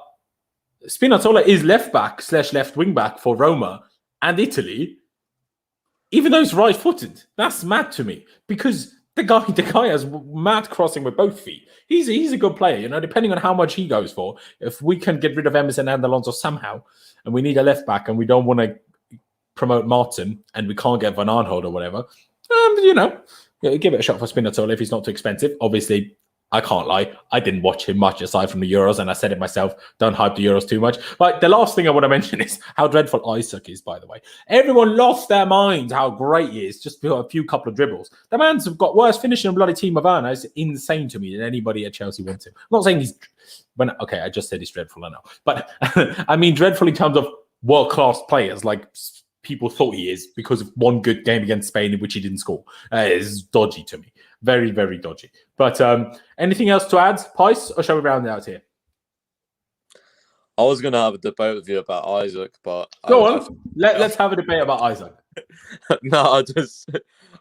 Spinazzola is left back / left wing back for Roma and Italy, even though he's right-footed. That's mad to me because the guy has mad crossing with both feet. He's a good player, depending on how much he goes for. If we can get rid of Emerson and Alonso somehow, and we need a left back, and we don't want to promote Martin, and we can't get Van Aanholt or whatever, give it a shot for Spinazzola if he's not too expensive. Obviously, I can't lie. I didn't watch him much aside from the Euros, and I said it myself, don't hype the Euros too much. But the last thing I want to mention is how dreadful Isaac is, by the way. Everyone lost their minds how great he is just for a couple of dribbles. The man's got worse finishing than bloody Timo Werner. It's insane to me than anybody at Chelsea wants him. I'm not saying he's... Okay, I just said he's dreadful, I know. But I mean dreadful in terms of world-class players, like... people thought he is because of one good game against Spain in which he didn't score. It's dodgy to me. Very, very dodgy. But anything else to add, Pice, or shall we round it out here? I was going to have a debate with you about Isaac, but... Go on. Let's have a debate about Isaac. No,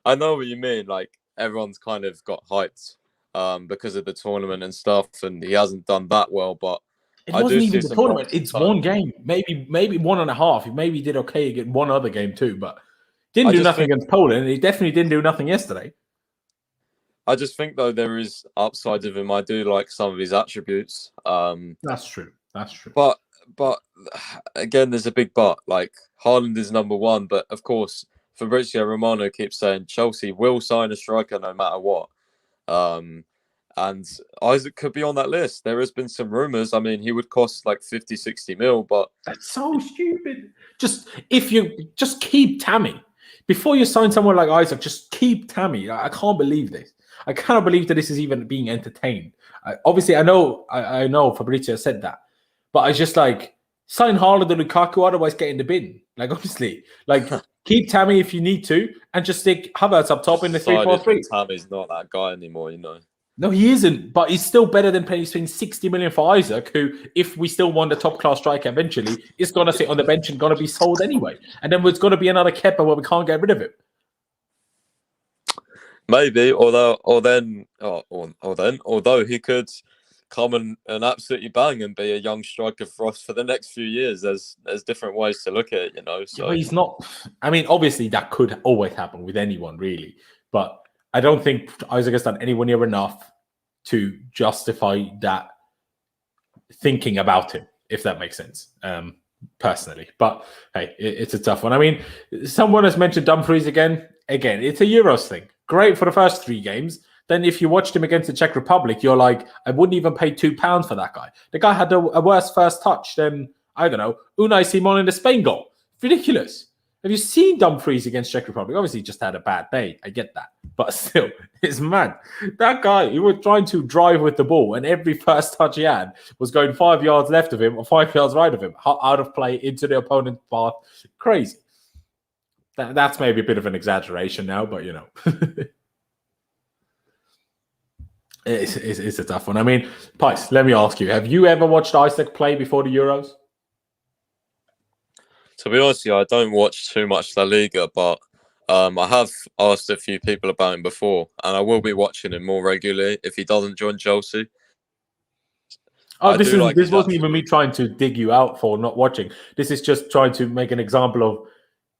I know what you mean. Like, everyone's kind of got hyped because of the tournament and stuff, and he hasn't done that well, but it wasn't even the tournament. It's one game, maybe one and a half. He maybe did okay against one other game too, but didn't do nothing against Poland. He definitely didn't do nothing yesterday. I just think though there is upsides of him. I do like some of his attributes. That's true. But again, there's a big but. Like Haaland is number 1, but of course Fabrizio Romano keeps saying Chelsea will sign a striker no matter what. And Isaac could be on that list. There has been some rumours. I mean, he would cost like 50, 60 mil, but... That's so stupid. If you keep Tammy. Before you sign someone like Isaac, just keep Tammy. I can't believe this. I cannot believe that this is even being entertained. Obviously, I know Fabrizio said that. But I just sign Haaland and Lukaku, otherwise get in the bin. Honestly. Keep Tammy if you need to, and just stick Havertz up top in the 3-4-3. Tammy's not that guy anymore, No, he isn't, but he's still better than paying 60 million for Isaac, who, if we still want the top-class striker eventually, is going to sit on the bench and going to be sold anyway. And then there's going to be another Kepa where we can't get rid of him. Maybe, although he could come and absolutely bang and be a young striker for us for the next few years. There's different ways to look at it, So yeah, but he's not... I mean, obviously, that could always happen with anyone, really. But... I don't think Isaac has done anywhere near enough to justify that thinking about him, if that makes sense, personally. But, hey, it's a tough one. I mean, someone has mentioned Dumfries again. Again, it's a Euros thing. Great for the first 3 games. Then if you watched him against the Czech Republic, you're like, I wouldn't even pay £2 for that guy. The guy had a worse first touch than, I don't know, Unai Simon in the Spain goal. Ridiculous. Have you seen Dumfries against Czech Republic? Obviously, he just had a bad day. I get that. But still, it's mad. That guy, he was trying to drive with the ball, and every first touch he had was going 5 yards left of him or 5 yards right of him, out of play into the opponent's path. Crazy. That's maybe a bit of an exaggeration now, but it's a tough one. I mean, Pys, let me ask you, have you ever watched Isaac play before the Euros? To be honest with you, I don't watch too much La Liga, but I have asked a few people about him before, and I will be watching him more regularly if he doesn't join Chelsea. Oh, this wasn't even me trying to dig you out for not watching. This is just trying to make an example of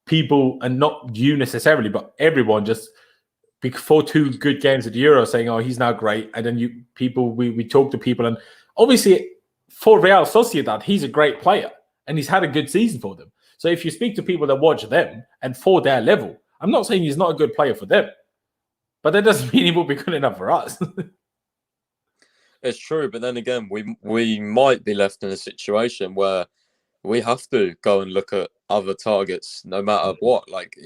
people, and not you necessarily, but everyone, just before 2 good games at the Euro saying, oh, he's now great. And then we talk to people, and obviously for Real Sociedad, he's a great player and he's had a good season for them. So if you speak to people that watch them and for their level, I'm not saying he's not a good player for them, but that doesn't mean he will be good enough for us. It's true, but then again, we might be left in a situation where we have to go and look at other targets, no matter what. Like,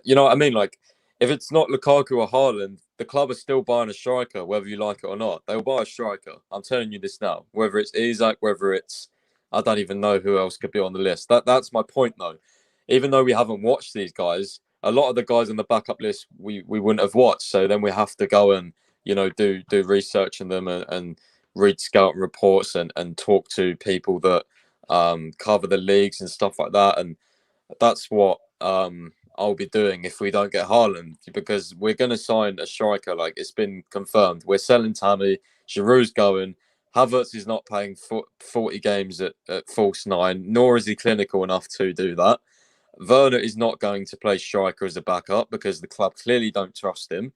you know what I mean? Like, if it's not Lukaku or Haaland, the club is still buying a striker, whether you like it or not. They'll buy a striker. I'm telling you this now. Whether it's Isak, whether it's, I don't even know who else could be on the list. That's my point, though. Even though we haven't watched these guys, a lot of the guys on the backup list we wouldn't have watched. So then we have to go and do research on them and read scouting reports and talk to people that cover the leagues and stuff like that. And that's what I'll be doing if we don't get Haaland, because we're going to sign a striker. Like, it's been confirmed. We're selling Tammy. Giroud's going. Havertz is not playing 40 games at false 9, nor is he clinical enough to do that. Werner is not going to play striker as a backup because the club clearly don't trust him.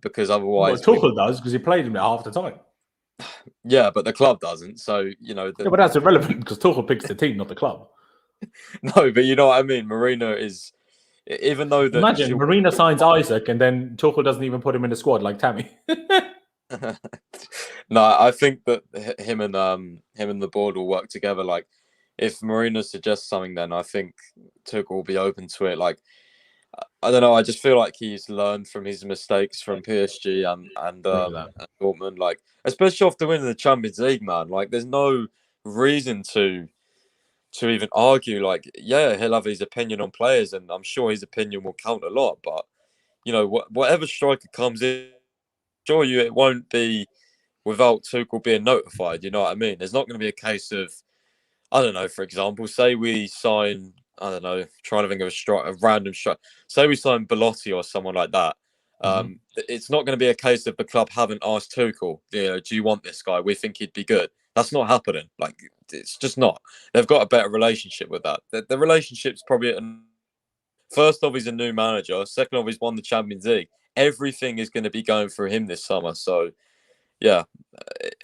Because otherwise, Tuchel does, because he played him half the time. Yeah, but the club doesn't. So but that's irrelevant because Tuchel picks the team, not the club. No, but you know what I mean. Marina is, even though that. Imagine Marina signs Isaac and then Tuchel doesn't even put him in the squad like Tammy. No, I think that him and the board will work together. Like, if Marina suggests something, then I think Tuchel will be open to it. Like, I don't know. I just feel like he's learned from his mistakes from PSG and Dortmund. Like, especially after winning the Champions League, man. Like, there's no reason to even argue. Like, yeah, he'll have his opinion on players, and I'm sure his opinion will count a lot. But whatever striker comes in, assure you it won't be without Tuchel being notified. You know what I mean? There's not going to be a case of, I don't know, for example, say we sign, I don't know, trying to think of a random strike. Say we sign Belotti or someone like that. It's not going to be a case of the club haven't asked Tuchel, do you want this guy? We think he'd be good. That's not happening. Like, it's just not. They've got a better relationship with that. The relationship's probably first off, he's a new manager. Second off, he's won the Champions League. Everything is going to be going through him this summer. So, yeah,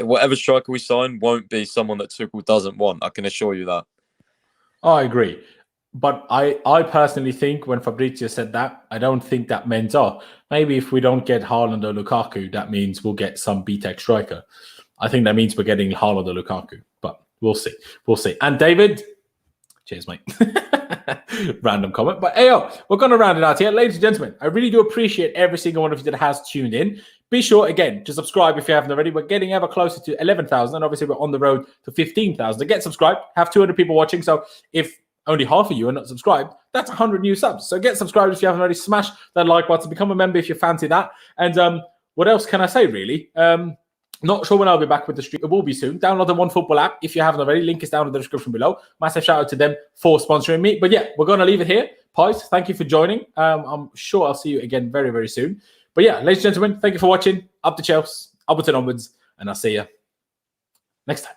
whatever striker we sign won't be someone that Tuchel doesn't want. I can assure you that. I agree. But I personally think when Fabrizio said that, I don't think that meant, maybe if we don't get Haaland or Lukaku, that means we'll get some B-Tech striker. I think that means we're getting Haaland or Lukaku. But we'll see. We'll see. And David, cheers, mate. Random comment. But we're going to round it out here. Ladies and gentlemen, I really do appreciate every single one of you that has tuned in. Be sure, again, to subscribe if you haven't already. We're getting ever closer to 11,000. And obviously, we're on the road to 15,000. To get subscribed, have 200 people watching. So if only half of you are not subscribed, that's 100 new subs. So get subscribed if you haven't already. Smash that like button. Become a member if you fancy that. And what else can I say, really? Not sure when I'll be back with the stream. It will be soon. Download the OneFootball app if you haven't already. Link is down in the description below. Massive shout out to them for sponsoring me. But yeah, we're going to leave it here. Pys, thank you for joining. I'm sure I'll see you again very, very soon. But yeah, ladies and gentlemen, thank you for watching. Up to Chelsea, upwards and onwards. And I'll see you next time.